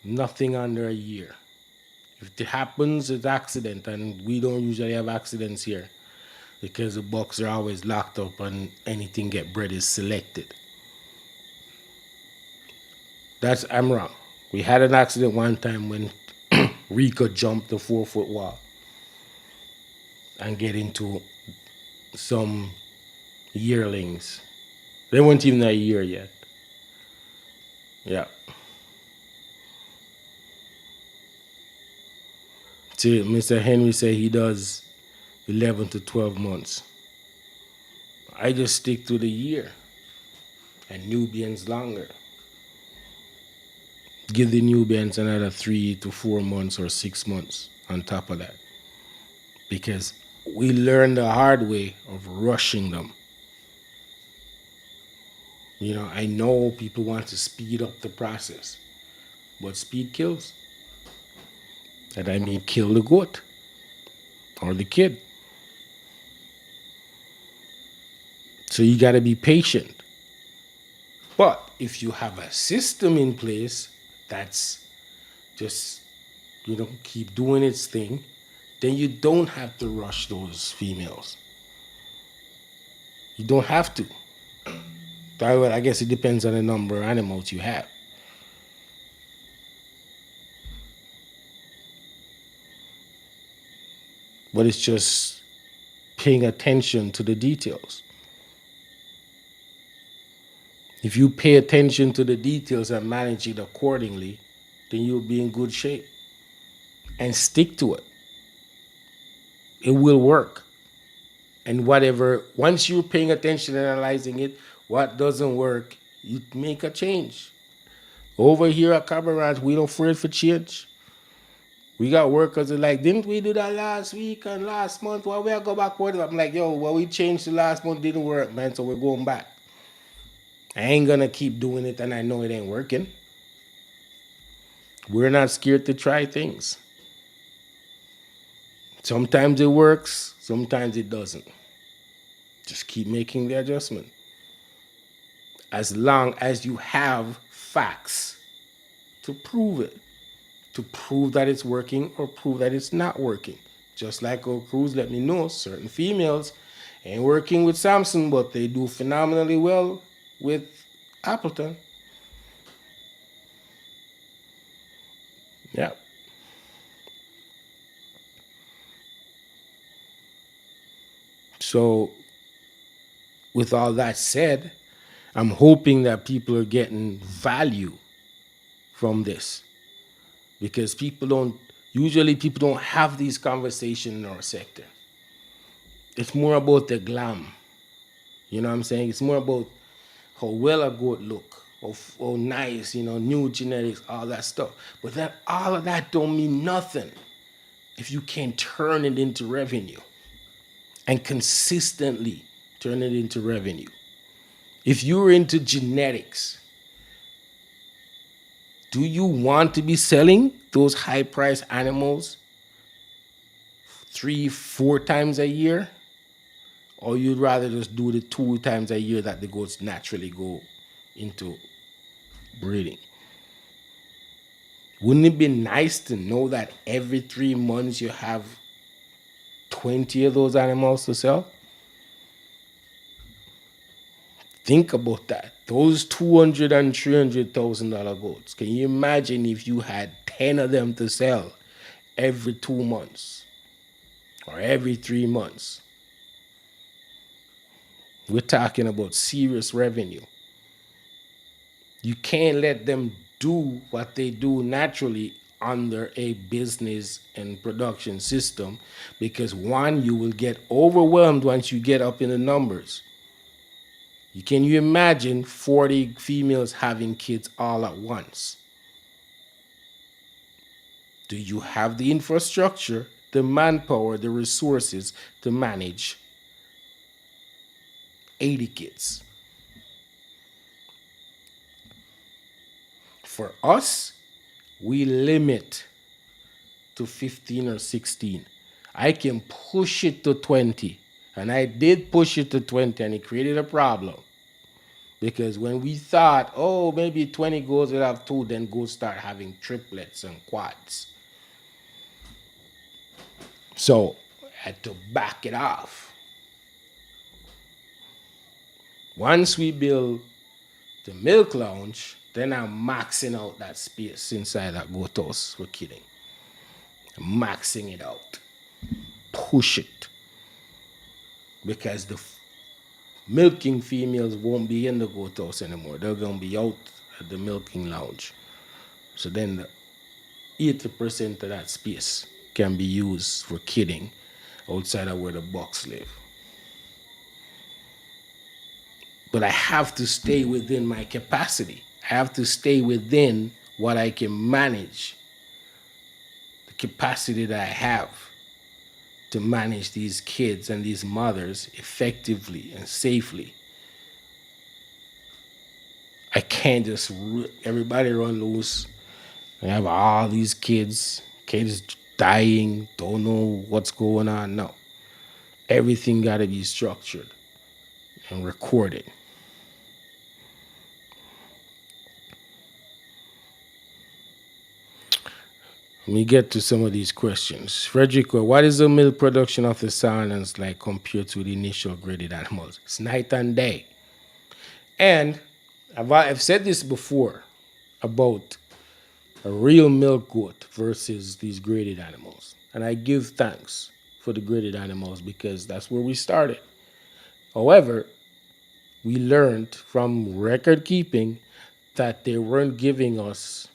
Nothing under a year. If it happens, it's accident, and we don't usually have accidents here because the bucks are always locked up and anything get bred is selected. I'm wrong. We had an accident one time when Rika jumped the 4 foot wall and get into some yearlings. They weren't even a year yet. Yeah. See, Mr. Henry said he does 11 to 12 months. I just stick to the year and Nubians longer. Give the Nubians another 3 to 4 months or 6 months on top of that. Because we learned the hard way of rushing them. You know, I know people want to speed up the process, but speed kills. And I mean kill the goat or the kid. So you got to be patient. But if you have a system in place that's just, keep doing its thing, then you don't have to rush those females. You don't have to. I guess it depends on the number of animals you have. but it's just paying attention to the details. If you pay attention to the details and manage it accordingly, then you'll be in good shape. And stick to it. It will work. And whatever, once you're paying attention and analyzing it, what doesn't work, you make a change. Over here at Cabaret, we don't afraid for change. We got workers that are like, didn't we do that last week and last month? Why we go backward? I'm like, yo, well, we changed the last month, didn't work, man, so we're going back. I ain't gonna keep doing it and I know it ain't working. We're not scared to try things. Sometimes it works, sometimes it doesn't. Just keep making the adjustment. As long as you have facts to prove it, to prove that it's working or prove that it's not working. Just like our crews let me know, certain females ain't working with Samsung, but they do phenomenally well with Appleton. Yeah. So, with all that said, I'm hoping that people are getting value from this because people don't have these conversations in our sector. It's more about the glam. You know what I'm saying? It's more about how well a goat look, how nice, new genetics, all that stuff. But that all of that don't mean nothing if you can't turn it into revenue and consistently turn it into revenue. If you're into genetics, do you want to be selling those high priced animals 3, 4 times a year? Or you'd rather just do the 2 times a year that the goats naturally go into breeding? Wouldn't it be nice to know that every 3 months you have 20 of those animals to sell? Think about that. Those 200 and $300,000 goats. Can you imagine if you had 10 of them to sell every 2 months or every 3 months? We're talking about serious revenue. You can't let them do what they do naturally under a business and production system because one, you will get overwhelmed once you get up in the numbers. Can you imagine 40 females having kids all at once? Do you have the infrastructure, the manpower, the resources to manage 80 kids? For us, we limit to 15 or 16. I can push it to 20. And I did push it to 20 and it created a problem. Because when we thought, oh, maybe 20 goats will have two, then goats start having triplets and quads. So I had to back it off. Once we build the milk lounge, then I'm maxing out that space inside that goat house. We're kidding. I'm maxing it out. Push it. Because the milking females won't be in the goat house anymore. They're going to be out at the milking lounge. So then the 80% of that space can be used for kidding outside of where the bucks live. But I have to stay within my capacity. I have to stay within what I can manage, the capacity that I have to manage these kids and these mothers effectively and safely. I can't just everybody run loose and have all these kids dying, don't know what's going on. No. Everything got to be structured and recorded. Let me get to some of these questions. Frederico, what is the milk production of the silence like compared to the initial graded animals? It's night and day. And I've said this before about a real milk goat versus these graded animals. And I give thanks for the graded animals because that's where we started. However, we learned from record keeping that they weren't giving us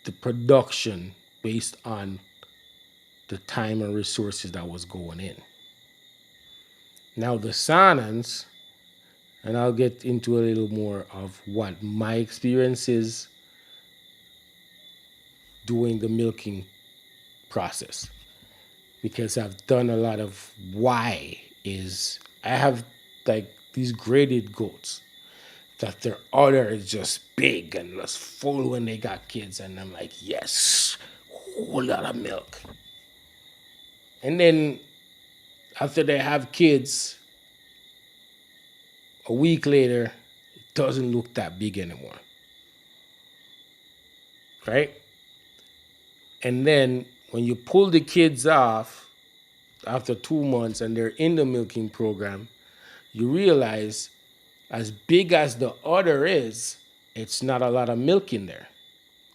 the production based on the time and resources that was going in. Now the Sanans, and I'll get into a little more of what my experience is doing the milking process because I've done a lot of why is I have like these graded goats that their udder is just big and just full when they got kids and I'm like, yes, whole lot of milk. And then after they have kids, a week later, it doesn't look that big anymore. Right? And then when you pull the kids off after 2 months and they're in the milking program, you realize as big as the udder is, it's not a lot of milk in there.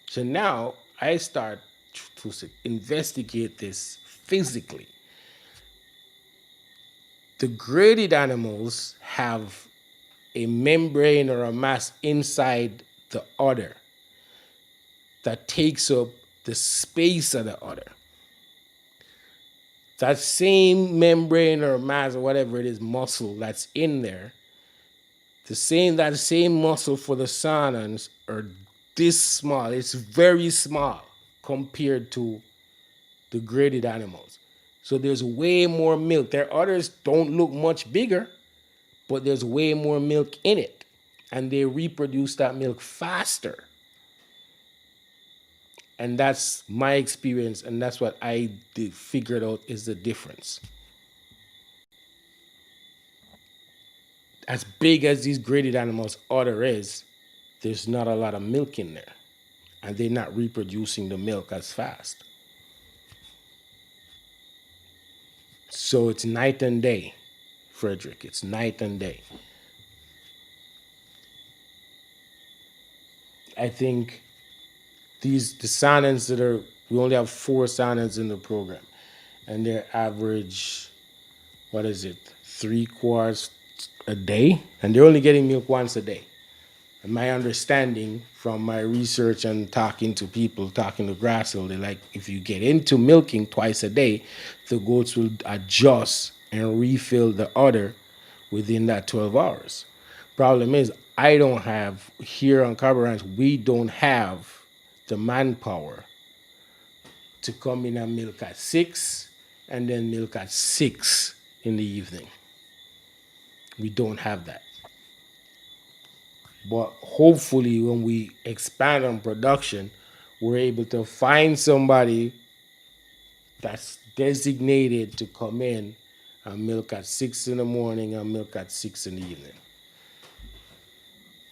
So now I start to investigate this physically. The graded animals have a membrane or a mass inside the udder that takes up the space of the udder. That same membrane or mass or whatever it is, muscle that's in there, that same muscle for the Sanans are this small. It's very small compared to the graded animals. So there's way more milk. Their udders don't look much bigger, but there's way more milk in it. And they reproduce that milk faster. And that's my experience, and that's what I figured out is the difference. As big as these graded animals' udder is, there's not a lot of milk in there, and they're not reproducing the milk as fast. So it's night and day, Frederick. It's night and day. I think the Sanans we only have 4 Sanans in the program, and their average, what is it, 3 quarts a day, and they're only getting milk once a day. And my understanding from my research and talking to people, talking to Grassel, they're like, if you get into milking twice a day, the goats will adjust and refill the udder within that 12 hours. Problem is, I don't have, here on Carver Ranch, we don't have the manpower to come in and milk at 6 and then milk at 6 in the evening. We don't have that. But hopefully, when we expand on production, we're able to find somebody that's designated to come in and milk at 6 in the morning and milk at 6 in the evening.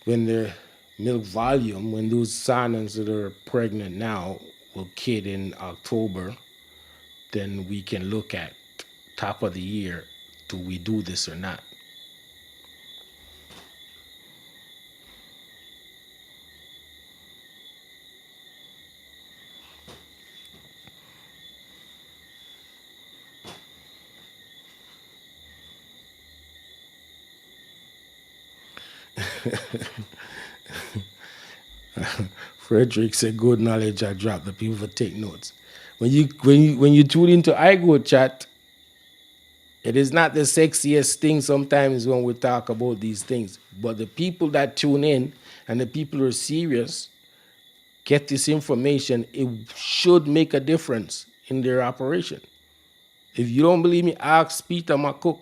When the milk volume, when those Sanans that are pregnant now will kid in October, then we can look at top of the year, do we do this or not? Frederick said, "Good knowledge I drop the people for take notes." When you tune into iGoat chat, it is not the sexiest thing sometimes when we talk about these things, but the people that tune in and the people who are serious get this information. It should make a difference in their operation. If you don't believe me, ask Peter McCook.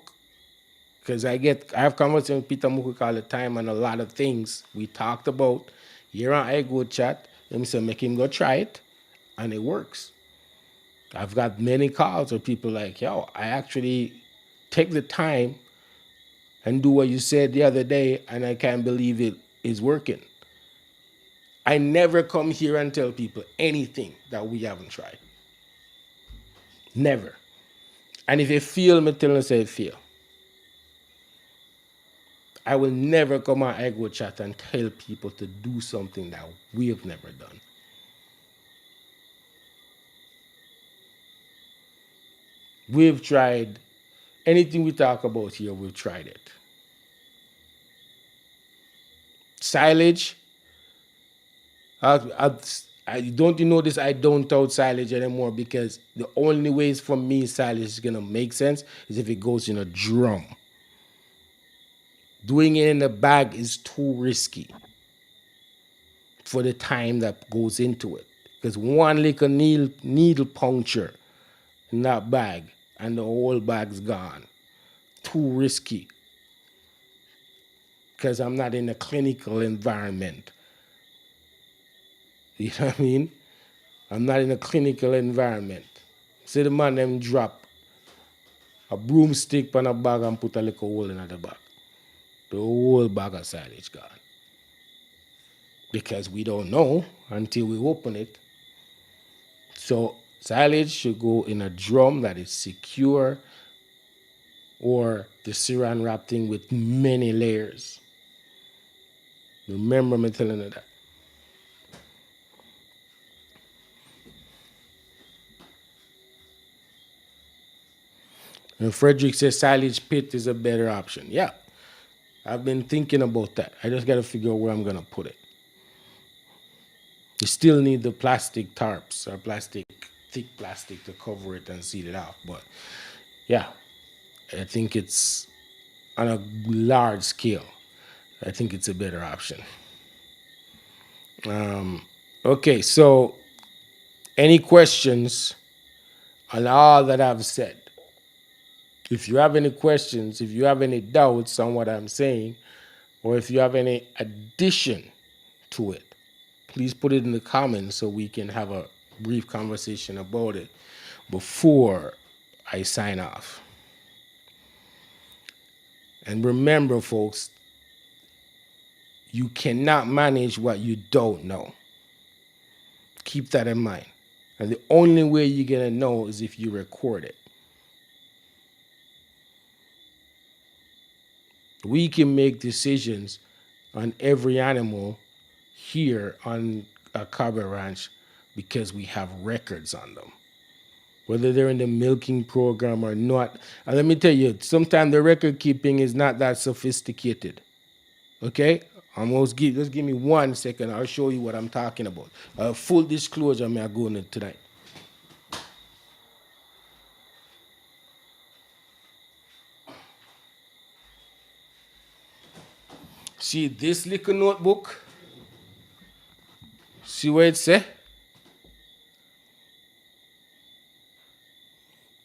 Because I have conversations with Peter Mukuk all the time on a lot of things we talked about here on iGoat chat. Let me say, make him go try it, and it works. I've got many calls where people like, yo, I actually take the time and do what you said the other day, and I can't believe it is working. I never come here and tell people anything that we haven't tried. Never. And if it fail, me tell them say it fail. I will never come on iGoat chat and tell people to do something that we have never done. We've tried anything we talk about here, we've tried it. Silage, I don't you notice I don't tout silage anymore because the only ways for me silage is gonna make sense is if it goes in a drum. Doing it in a bag is too risky for the time that goes into it. Because one little needle puncture in that bag and the whole bag's gone. Too risky. Because I'm not in a clinical environment. You know what I mean? I'm not in a clinical environment. See the man them drop a broomstick on a bag and put a little hole in the bag. The whole bag of silage gone. Because we don't know until we open it. So silage should go in a drum that is secure or the saran wrap thing with many layers. Remember me telling you that. And Frederick says silage pit is a better option. Yeah, I've been thinking about that. I just got to figure out where I'm going to put it. You still need the plastic tarps or thick plastic to cover it and seal it off. But yeah, I think it's on a large scale. I think it's a better option. Okay, so any questions on all that I've said? If you have any questions, if you have any doubts on what I'm saying, or if you have any addition to it, please put it in the comments so we can have a brief conversation about it before I sign off. And remember, folks, you cannot manage what you don't know. Keep that in mind. And the only way you're going to know is if you record it. We can make decisions on every animal here on a Cabo Ranch because we have records on them. Whether they're in the milking program or not. And let me tell you, sometimes the record keeping is not that sophisticated. Okay? Just give me 1 second. I'll show you what I'm talking about. Full disclosure, I'm going to tonight. See this little notebook? See what it says?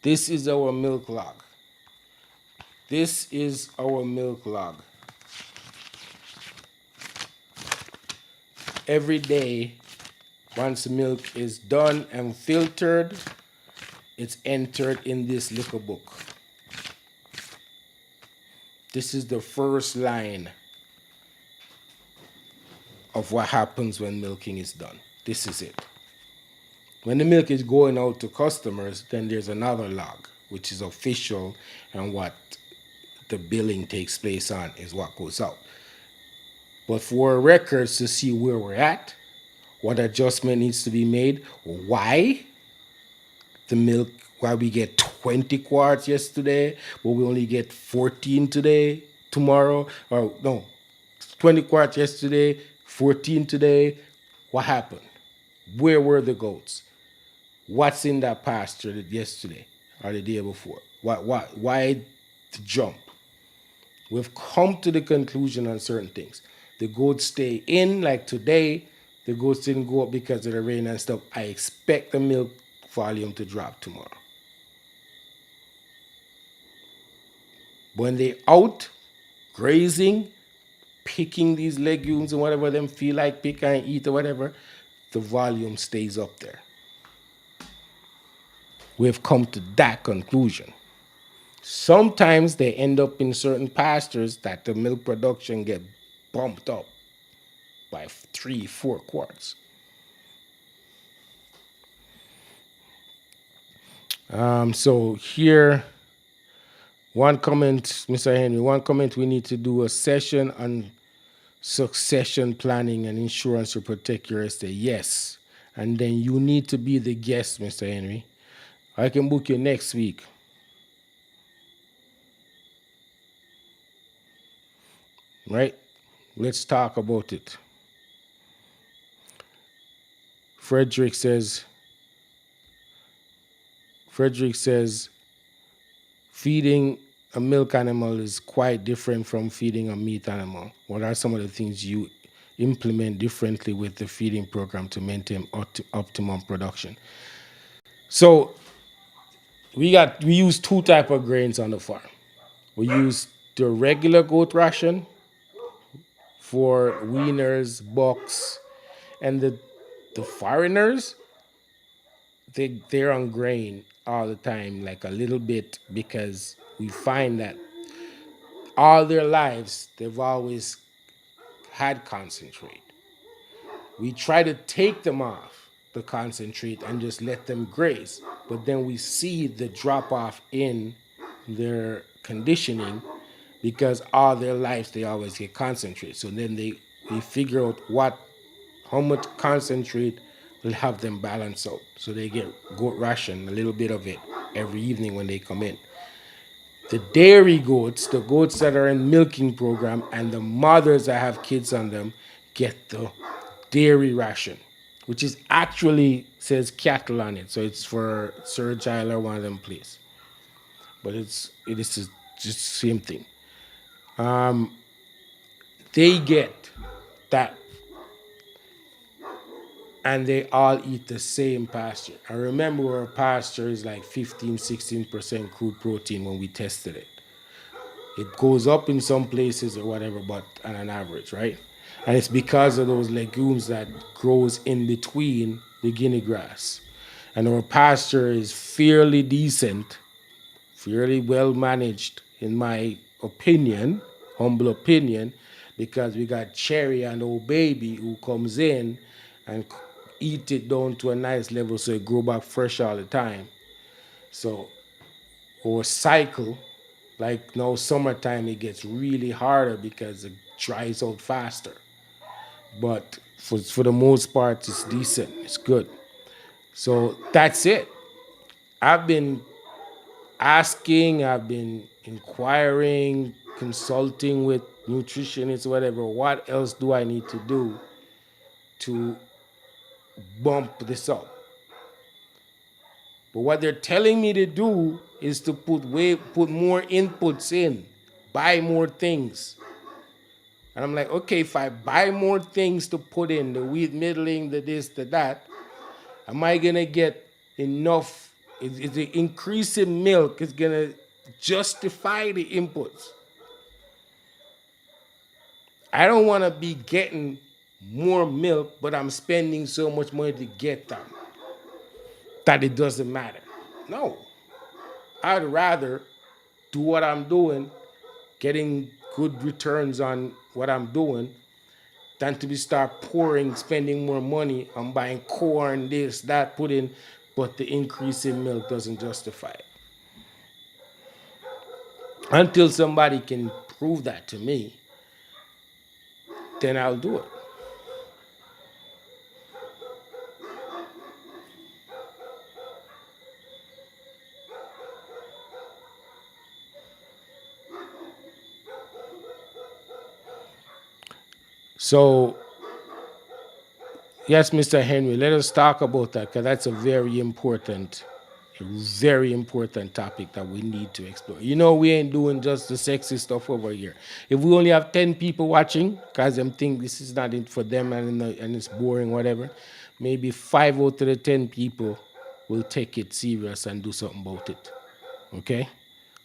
This is our milk log. This is our milk log. Every day, once the milk is done and filtered, it's entered in this little book. This is the first line of what happens when milking is done. This is it. When the milk is going out to customers, then there's another log, which is official, and what the billing takes place on is what goes out. But for records to see where we're at, what adjustment needs to be made, why we get 20 quarts yesterday, but we only get 14 tomorrow, or no, 20 quarts yesterday, 14 today. What happened? Where were the goats? What's in that pasture yesterday or the day before? Why the jump? We've come to the conclusion on certain things. The goats stay in, like today, the goats didn't go up because of the rain and stuff. I expect the milk volume to drop tomorrow. When they're out grazing, picking these legumes and whatever them feel like pick and eat or whatever, the volume stays up there. We've come to that conclusion. Sometimes they end up in certain pastures that the milk production get bumped up by 3-4 quarts. So here, one comment, Mr. Henry, one comment, we need to do a session on succession planning and insurance to protect your estate. Yes. And then you need to be the guest, Mr. Henry. I can book you next week. right? Let's talk about it. Frederick says, Frederick says, feeding a milk animal is quite different from feeding a meat animal. What are some of the things you implement differently with the feeding program to maintain optimum production? So we use two type of grains on the farm. We use the regular goat ration for weaners, bucks, and the foreigners. They're on grain all the time, like a little bit, because we find that all their lives they've always had concentrate. We try to take them off the concentrate and just let them graze, but then we see the drop off in their conditioning because all their lives they always get concentrate. So then they figure out what how much concentrate will have them balance out. So they get goat ration, a little bit of it every evening when they come in. The dairy goats, the goats that are in milking program, and the mothers that have kids on them get the dairy ration, which is actually says cattle on it. So it's for Sir Giles or one of them place. But it is just the same thing. They get that and they all eat the same pasture. I remember our pasture is like 15, 16% crude protein when we tested it. It goes up in some places or whatever, but on an average, right? And it's because of those legumes that grows in between the guinea grass. And our pasture is fairly decent, fairly well managed, in my opinion, humble opinion, because we got Cherry and old baby who comes in and eat it down to a nice level so it grow back fresh all the time. So or cycle, like now summertime it gets really harder because it dries out faster. But for the most part it's decent. It's good. So that's it. I've been asking, I've been inquiring, consulting with nutritionists, whatever. What else do I need to do to bump this up? But what they're telling me to do is to put more inputs in, buy more things. And I'm like, okay, if I buy more things to put in, the wheat middling, the this, the that, am I gonna get enough? Is the increase in milk is gonna justify the inputs? I don't want to be getting more milk, but I'm spending so much money to get them that it doesn't matter. No, I'd rather do what I'm doing, getting good returns on what I'm doing, than to be start pouring, spending more money on buying corn, this, that, put in, but the increase in milk doesn't justify it. Until somebody can prove that to me, then I'll do it. So, yes, Mr. Henry, let us talk about that because that's a very important topic that we need to explore. You know, we ain't doing just the sexy stuff over here. If we only have 10 people watching, because them think this is not it for them and it's boring, whatever, maybe 5 out of the 10 people will take it serious and do something about it. Okay?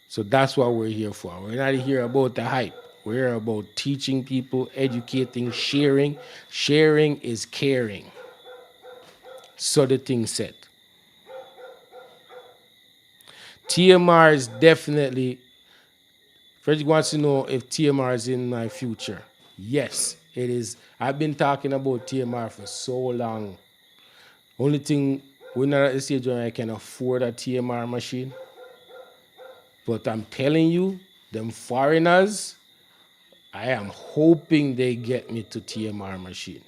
So that's what we're here for. We're not here about the hype. We're here about teaching people, educating, sharing. Sharing is caring. So the thing said. TMR is definitely. Frederick wants to know if TMR is in my future. Yes, it is. I've been talking about TMR for so long. Only thing, we're not at the stage where I can afford a TMR machine. But I'm telling you, them foreigners, I am hoping they get me to TMR machine.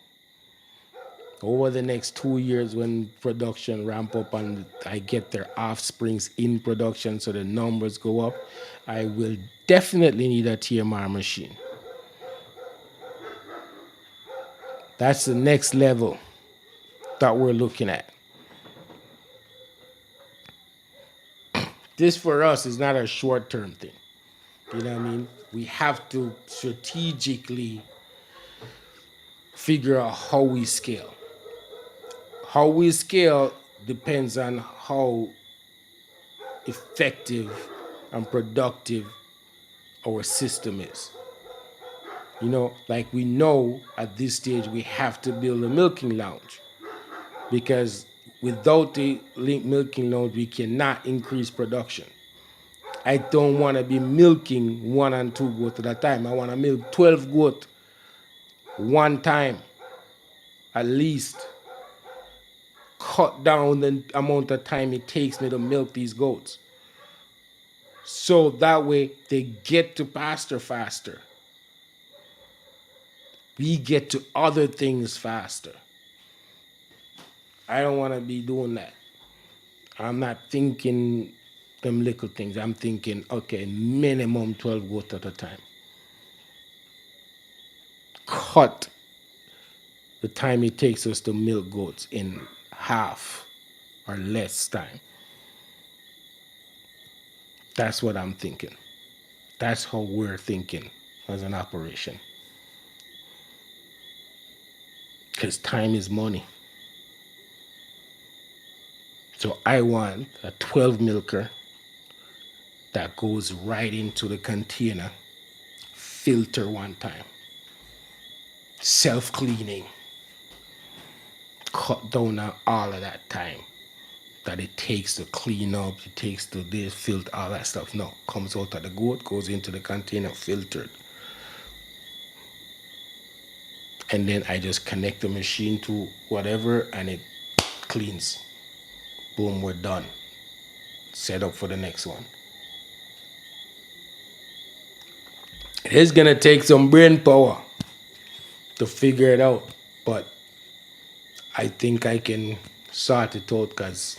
Over the next 2 years when production ramp up and I get their offsprings in production so the numbers go up, I will definitely need a TMR machine. That's the next level that we're looking at. This for us is not a short-term thing. You know what I mean? We have to strategically figure out how we scale. How we scale depends on how effective and productive our system is. You know, like we know at this stage we have to build a milking lounge because without the milking lounge we cannot increase production. I don't want to be milking 1 and 2 goats at a time. I want to milk 12 goat one time at least. Cut down the amount of time it takes me to milk these goats. So that way they get to pasture faster. We get to other things faster. I don't want to be doing that. I'm not thinking them little things. I'm thinking, okay, minimum 12 goats at a time. Cut the time it takes us to milk goats in half or less time. That's what I'm thinking. That's how we're thinking as an operation. Because time is money. So I want a 12 milker that goes right into the container, filter one time, self-cleaning, cut down on all of that time that it takes to clean up, it takes to this, filter, all that stuff. No, comes out of the goat, goes into the container, filtered. And then I just connect the machine to whatever and it cleans. Boom, we're done. Set up for the next one. It's gonna take some brain power to figure it out, but I think I can sort it out because,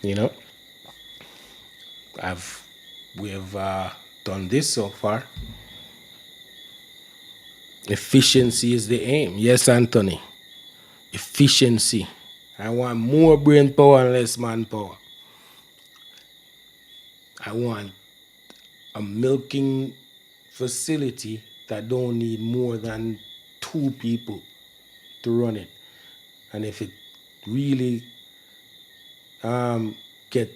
you know, we've done this so far. Efficiency is the aim. Yes, Anthony. Efficiency. I want more brain power and less manpower. I want a milking facility that don't need more than 2 people to run it. And if it really get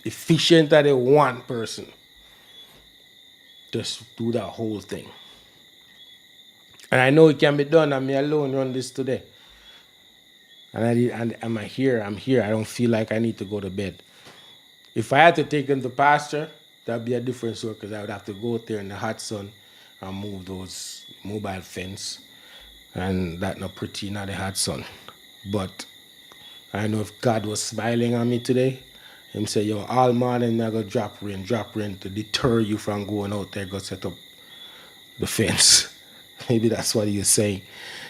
efficient at a 1 person, just do that whole thing. And I know it can be done. I'm alone run this today. And I'm here. I don't feel like I need to go to bed. If I had to take them to pasture, that'd be a different story because I would have to go out there in the hot sun and move those mobile fence. And that's not pretty, not the hot sun. But I know if God was smiling on me today, him say, yo, all morning I go drop rain to deter you from going out there, go set up the fence. Maybe that's what he was saying.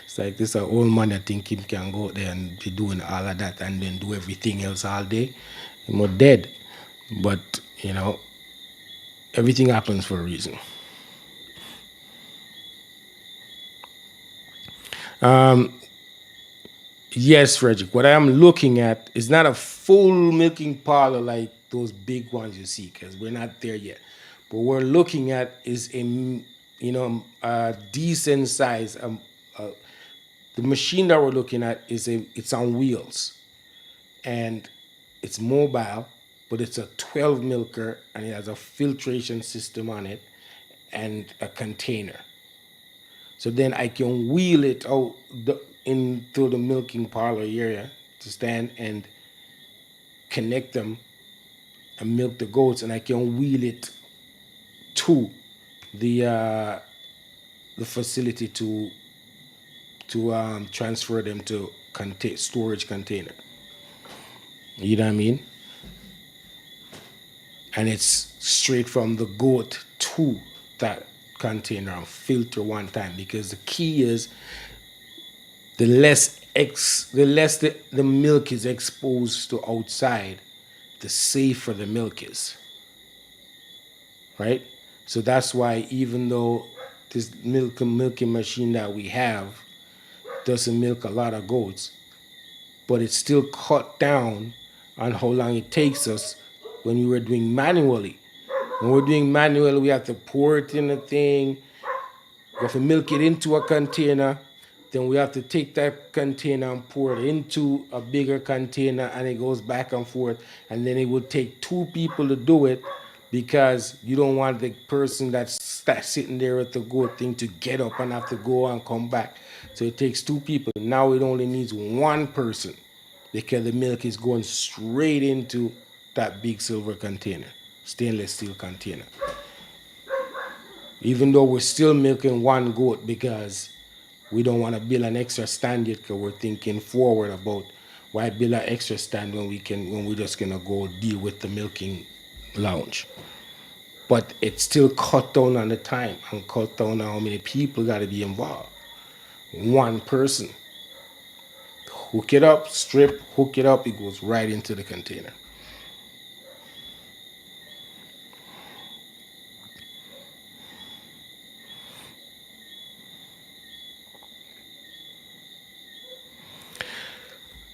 It's like this old man that think him can go out there and be doing all of that and then do everything else all day. He's not dead. But, you know, everything happens for a reason. Yes, Frederick, what I am looking at is not a full milking parlor like those big ones you see, because we're not there yet. But what we're looking at is a decent size. The machine that we're looking at it's on wheels, and it's mobile, but it's a 12 milker, and it has a filtration system on it, and a container. So then I can wheel it out into the milking parlor area to stand and connect them and milk the goats, and I can wheel it to the facility to transfer them to storage container. You know what I mean? And it's straight from the goat to that container and filter one time, because the key is the less the milk is exposed to outside, the safer the milk is. Right? So that's why even though this milking machine that we have doesn't milk a lot of goats, but it's still cut down on how long it takes us when we were doing manually. When we're doing manually, we have to pour it in a thing. We have to milk it into a container. Then we have to take that container and pour it into a bigger container, and it goes back and forth. And then it would take two people to do it because you don't want the person that's sitting there at the goat thing to get up and have to go and come back. So it takes two people. Now it only needs one person because the milk is going straight into that big silver container, stainless steel container. Even though we're still milking one goat because we don't want to build an extra stand yet, because we're thinking forward about why build an extra stand when we're just gonna go deal with the milking lounge. But it still cut down on the time and cut down on how many people got to be involved. One person. Hook it up, strip, hook it up, it goes right into the container.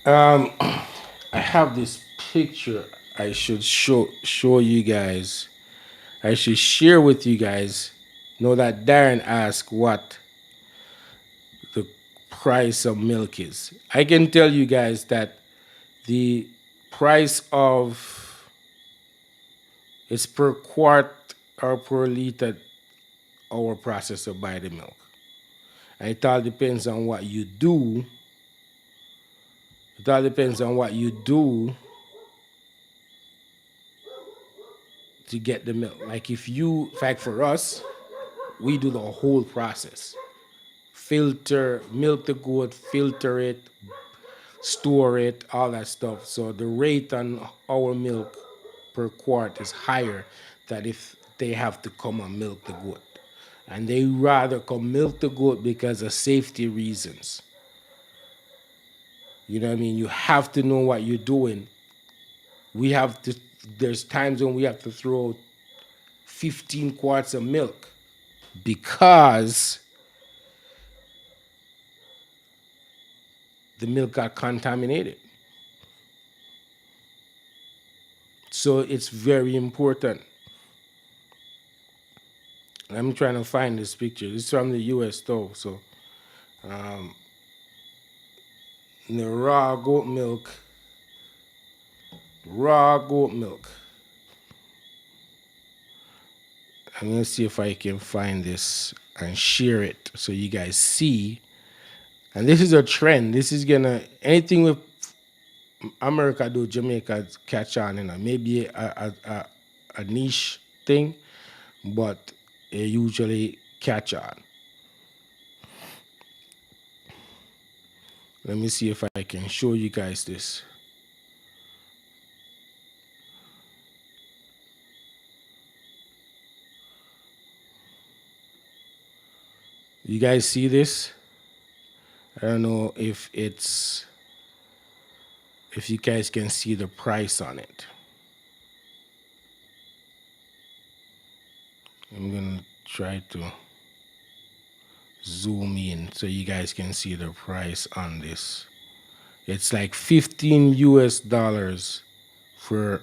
I have this picture I should show you guys. I should share with you guys. Know that Darren asked what the price of milk is. I can tell you guys that the price of it's per quart or per liter our processor buy the milk. And it all depends on what you do. It all depends on what you do to get the milk. Like if you, in fact, for us, we do the whole process. Filter, milk the goat, filter it, store it, all that stuff. So the rate on our milk per quart is higher than if they have to come and milk the goat. And they rather come milk the goat because of safety reasons. You know what I mean? You have to know what you're doing. We have to, there's times when we have to throw 15 quarts of milk because the milk got contaminated. So it's very important. I'm trying to find this picture. This is from the US though. So the raw goat milk. I'm gonna see if I can find this and share it so you guys see. And this is a trend. This is gonna anything with America do Jamaica catch on, maybe a niche thing, but it usually catch on. Let me see if I can show you guys this. You guys see this? I don't know if you guys can see the price on it. I'm gonna try to zoom in so you guys can see the price on this. It's like 15 US dollars for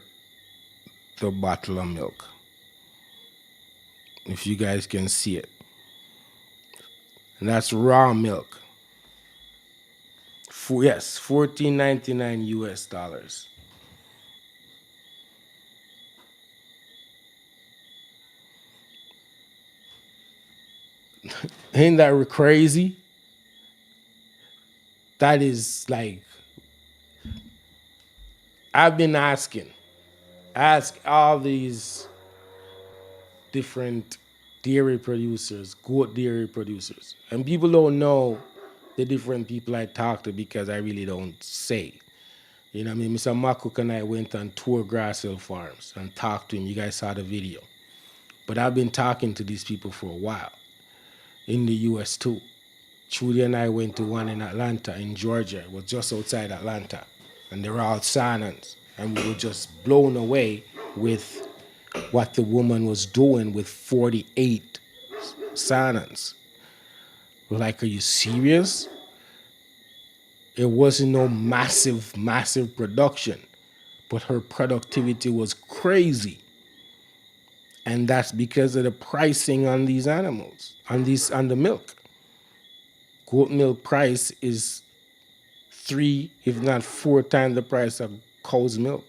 the bottle of milk. If you guys can see it. And that's raw milk. Yes, 14.99 US dollars. Ain't that crazy? That is like I've been ask all these different dairy producers, goat dairy producers. And people don't know the different people I talk to because I really don't say. You know what I mean? Mr. Makuk and I went on tour Grass Hill Farms and talked to him. You guys saw the video. But I've been talking to these people for a while in the US too. Trudy and I went to one in Atlanta, in Georgia. It was just outside Atlanta. And they were all silent. And we were just blown away with what the woman was doing with 48 silence. We're like, are you serious? It wasn't no massive production, but her productivity was crazy. And that's because of the pricing on these animals, on the milk. Goat milk price is 3, if not 4 times the price of cow's milk.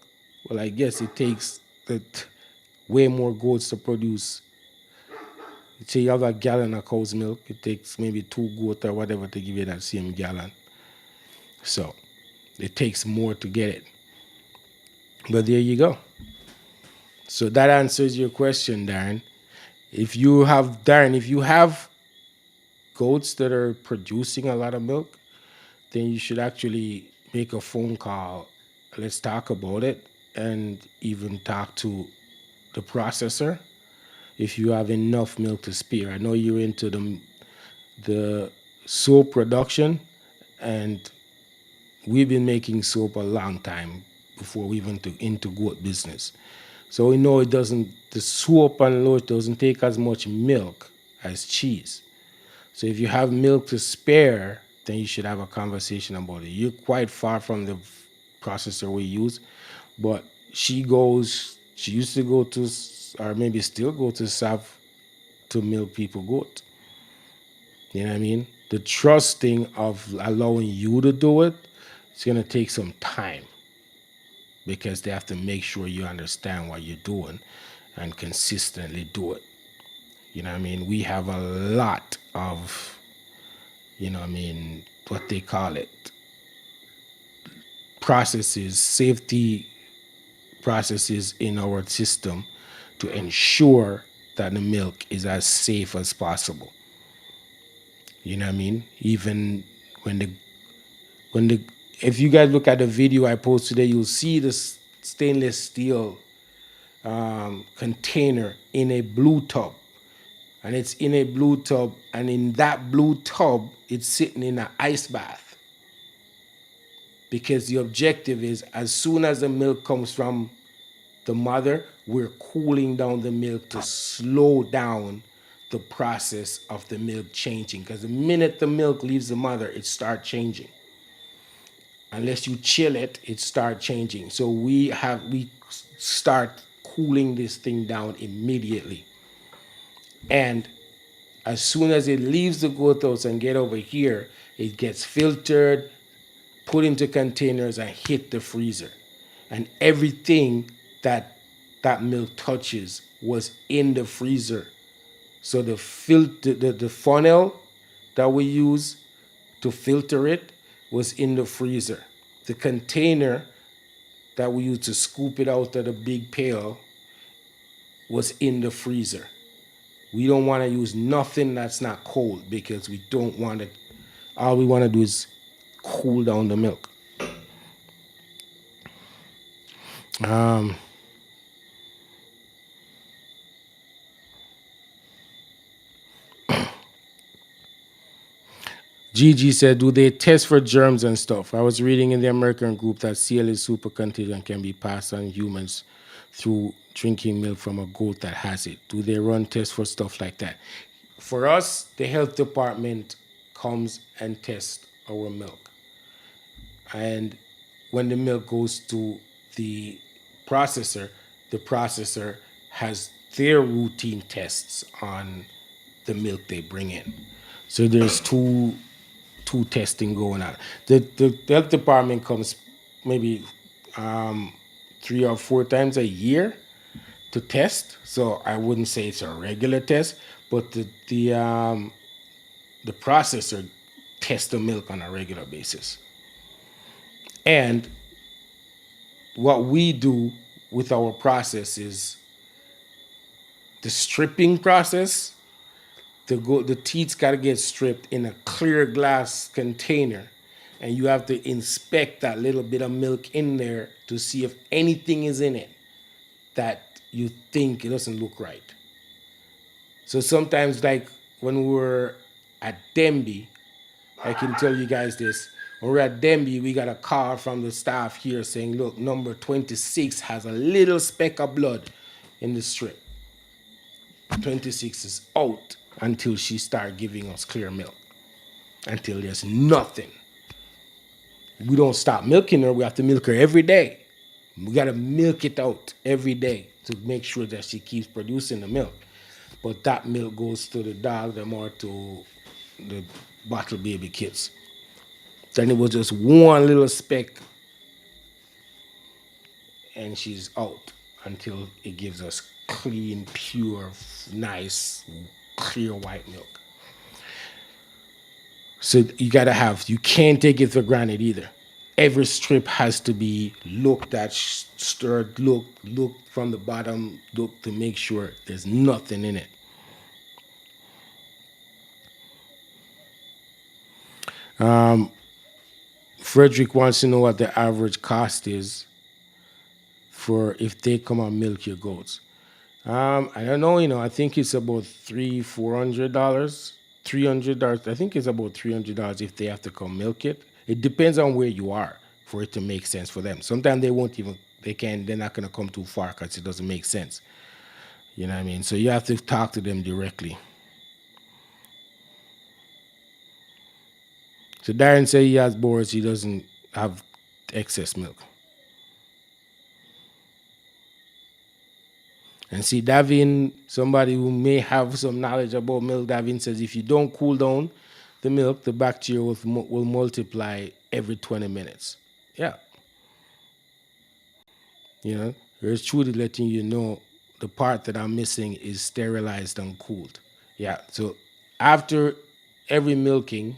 Well, I guess it takes way more goats to produce. Say you have a gallon of cow's milk, it takes maybe 2 goats or whatever to give you that same gallon. So it takes more to get it. But there you go. So that answers your question, Darren. If you have goats that are producing a lot of milk, then you should actually make a phone call. Let's talk about it and even talk to the processor if you have enough milk to spare. I know you're into the soap production, and we've been making soap a long time before we went into goat business. So we know the soap and load doesn't take as much milk as cheese. So if you have milk to spare, then you should have a conversation about it. You're quite far from the processor we use, but she used to go to, or maybe still go to South to milk people goat. You know what I mean? The trusting of allowing you to do it, it's going to take some time because they have to make sure you understand what you're doing and consistently do it. You know what I mean? We have a lot of, what they call it, processes, safety processes in our system to ensure that the milk is as safe as possible. You know what I mean? Even when the when the if you guys look at the video I posted today, you'll see this stainless steel container in a blue tub, and it's in a blue tub, and in that blue tub, it's sitting in an ice bath because the objective is as soon as the milk comes from the mother, we're cooling down the milk to slow down the process of the milk changing. Because the minute the milk leaves the mother, it starts changing. Unless you chill it, it starts changing. So we start cooling this thing down immediately. And as soon as it leaves the goat house and get over here, it gets filtered, put into containers, and hit the freezer. And everything that milk touches was in the freezer. So the funnel that we use to filter it was in the freezer. The container that we use to scoop it out of the big pail was in the freezer. We don't want to use nothing that's not cold because we don't want it. All we want to do is cool down the milk. Um, Gigi said, do they test for germs and stuff? I was reading in the American group that CL is super contagious and can be passed on humans through drinking milk from a goat that has it. Do they run tests for stuff like that? For us, the health department comes and tests our milk. And when the milk goes to the processor, the processor has their routine tests on the milk they bring in. So there's two testing going on. The health department comes maybe 3 or 4 times a year to test. So I wouldn't say it's a regular test, but the processor tests the milk on a regular basis. And what we do with our process is the stripping process. The teats got to get stripped in a clear glass container, and you have to inspect that little bit of milk in there to see if anything is in it that you think it doesn't look right. So sometimes, like when we were at Denby, I can tell you guys this. When we're at Denby, we got a call from the staff here saying, look, number 26 has a little speck of blood in the strip. 26 is out until she start giving us clear milk. Until there's nothing. We don't stop milking her. We have to milk her every day. We got to milk it out every day to make sure that she keeps producing the milk. But that milk goes to the dog, them or to the bottle baby kids. Then it was just one little speck and she's out until it gives us clean, pure, nice, clear white milk. So you can't take it for granted either. Every strip has to be looked at, stirred, look from the bottom, look to make sure there's nothing in it. Frederick wants to know what the average cost is for if they come and milk your goats. I don't know. I think it's about $400, $300. I think it's about $300 if they have to come milk it. It depends on where you are for it to make sense for them. Sometimes they won't even. They can. They're not gonna come too far because it doesn't make sense. You know what I mean? So you have to talk to them directly. So Darren said he has boars. He doesn't have excess milk. And see, Davin, somebody who may have some knowledge about milk, Davin says if you don't cool down the milk, the bacteria will multiply every 20 minutes. Yeah, there's truly letting you know the part that I'm missing is sterilized and cooled. Yeah, so after every milking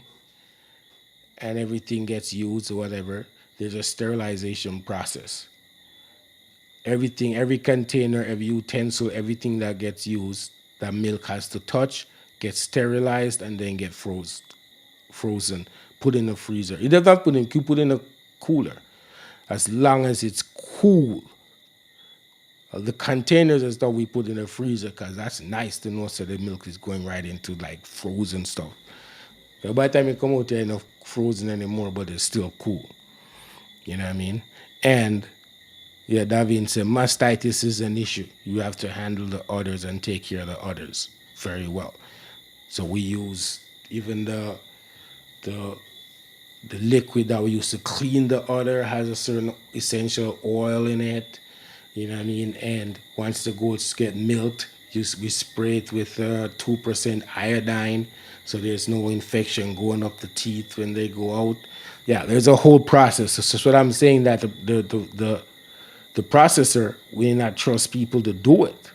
and everything gets used or whatever, there's a sterilization process. Everything, every container, every utensil, everything that gets used, that milk has to touch, gets sterilized and then get frozen, put in the freezer. It does not put in, you put in a cooler, as long as it's cool. The containers and stuff we put in the freezer because that's nice to know so the milk is going right into like frozen stuff. So by the time you come out there, it's not frozen anymore, but it's still cool. You know what I mean? And yeah, Davin said mastitis is an issue. You have to handle the others and take care of the others very well. So we use even the the liquid that we use to clean the udder has a certain essential oil in it. You know what I mean? And once the goats get milked, we spray it with 2% iodine, so there's no infection going up the teeth when they go out. Yeah, there's a whole process. So that's what I'm saying, that the processor will not trust people to do it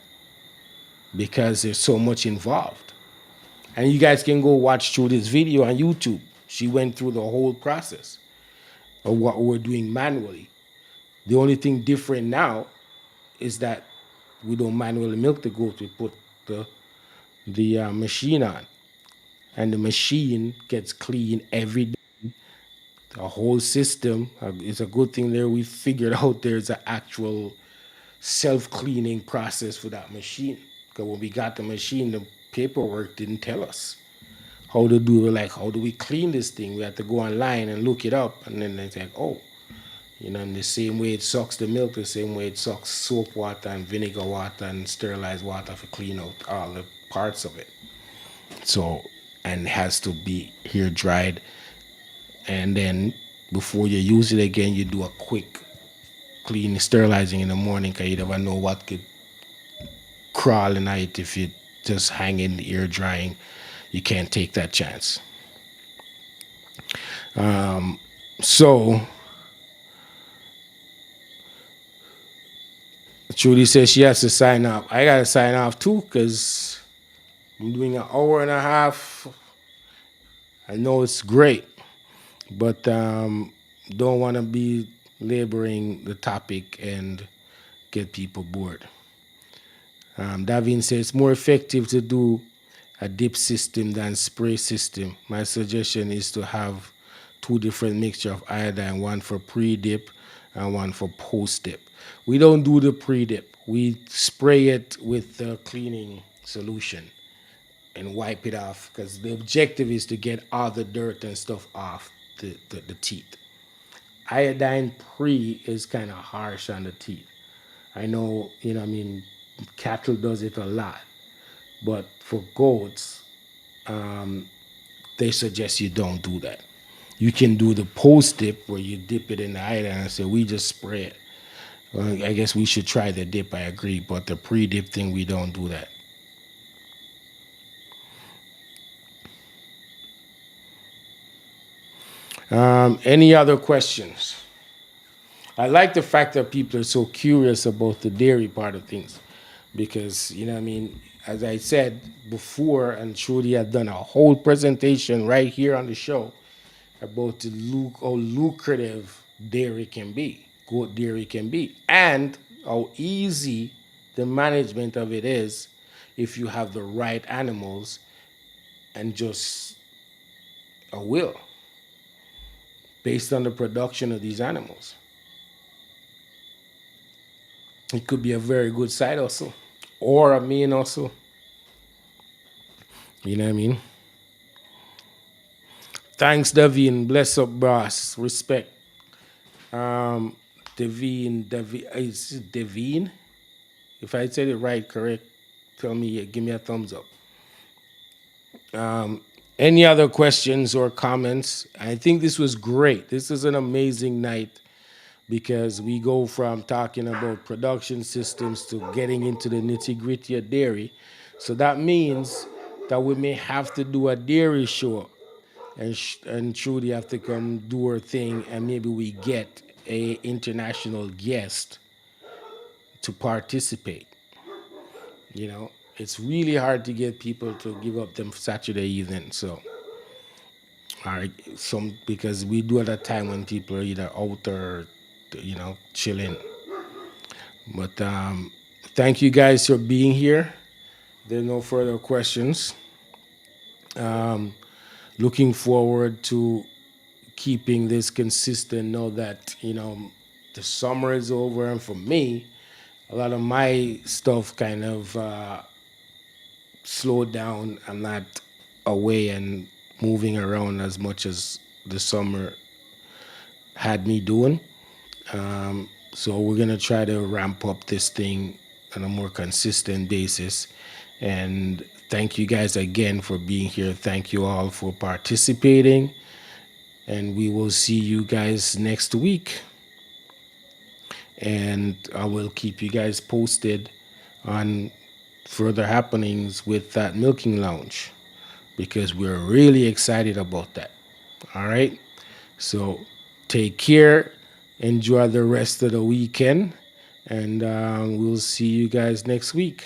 because there's so much involved. And you guys can go watch through this video on YouTube. She went through the whole process of what we're doing manually. The only thing different now is that we don't manually milk the goat. We put the machine on, and the machine gets clean every day. The whole system. It's a good thing there we figured out there's an actual self-cleaning process for that machine. Because when we got the machine, the paperwork didn't tell us how to do it. Like, how do we clean this thing? We had to go online and look it up, and then it's like, oh, in the same way it sucks the milk, the same way it sucks soap water and vinegar water and sterilized water to clean out all the parts of it. So, and it has to be here dried. And then before you use it again, you do a quick clean sterilizing in the morning because you never know what could crawl in it if you just hang in the air drying. You can't take that chance. So Trudy says she has to sign off. I gotta sign off too because I'm doing an hour and a half. I know it's great, but don't want to be laboring the topic and get people bored. Davin says it's more effective to do a dip system than spray system. My suggestion is to have two different mixture of iodine, one for pre-dip and one for post-dip. We don't do the pre-dip. We spray it with the cleaning solution and wipe it off because the objective is to get all the dirt and stuff off the teeth. Iodine pre is kind of harsh on the teeth. I know, I mean, cattle does it a lot. But for goats, they suggest you don't do that. You can do the post dip where you dip it in the island and say, we just spray it. Well, I guess we should try the dip, I agree, but the pre dip thing, we don't do that. Any other questions? I like the fact that people are so curious about the dairy part of things because, you know what I mean, as I said before, and Trudy had done a whole presentation right here on the show about how lucrative dairy can be, goat dairy can be, and how easy the management of it is if you have the right animals and just a will based on the production of these animals. It could be a very good side hustle or a main hustle. You know what I mean? Thanks, Davin. Bless up, boss. Respect. Davin, is it Davin? If I said it right, correct, tell me, give me a thumbs up. Any other questions or comments? I think this was great. This is an amazing night because we go from talking about production systems to getting into the nitty gritty of dairy. So that means that we may have to do a dairy show, and Trudy have to come do her thing, and maybe we get a international guest to participate. You know, it's really hard to get people to give up them Saturday evening. So, all right, some because we do at a time when people are either out or chilling. But thank you guys for being here. There are no further questions. Looking forward to keeping this consistent. Know that the summer is over, and for me, a lot of my stuff kind of slowed down. I'm not away and moving around as much as the summer had me doing. So we're gonna try to ramp up this thing on a more consistent basis. And thank you guys again for being here. Thank you all for participating. And we will see you guys next week. And I will keep you guys posted on further happenings with that milking lounge because we're really excited about that. All right. So take care. Enjoy the rest of the weekend. And we'll see you guys next week.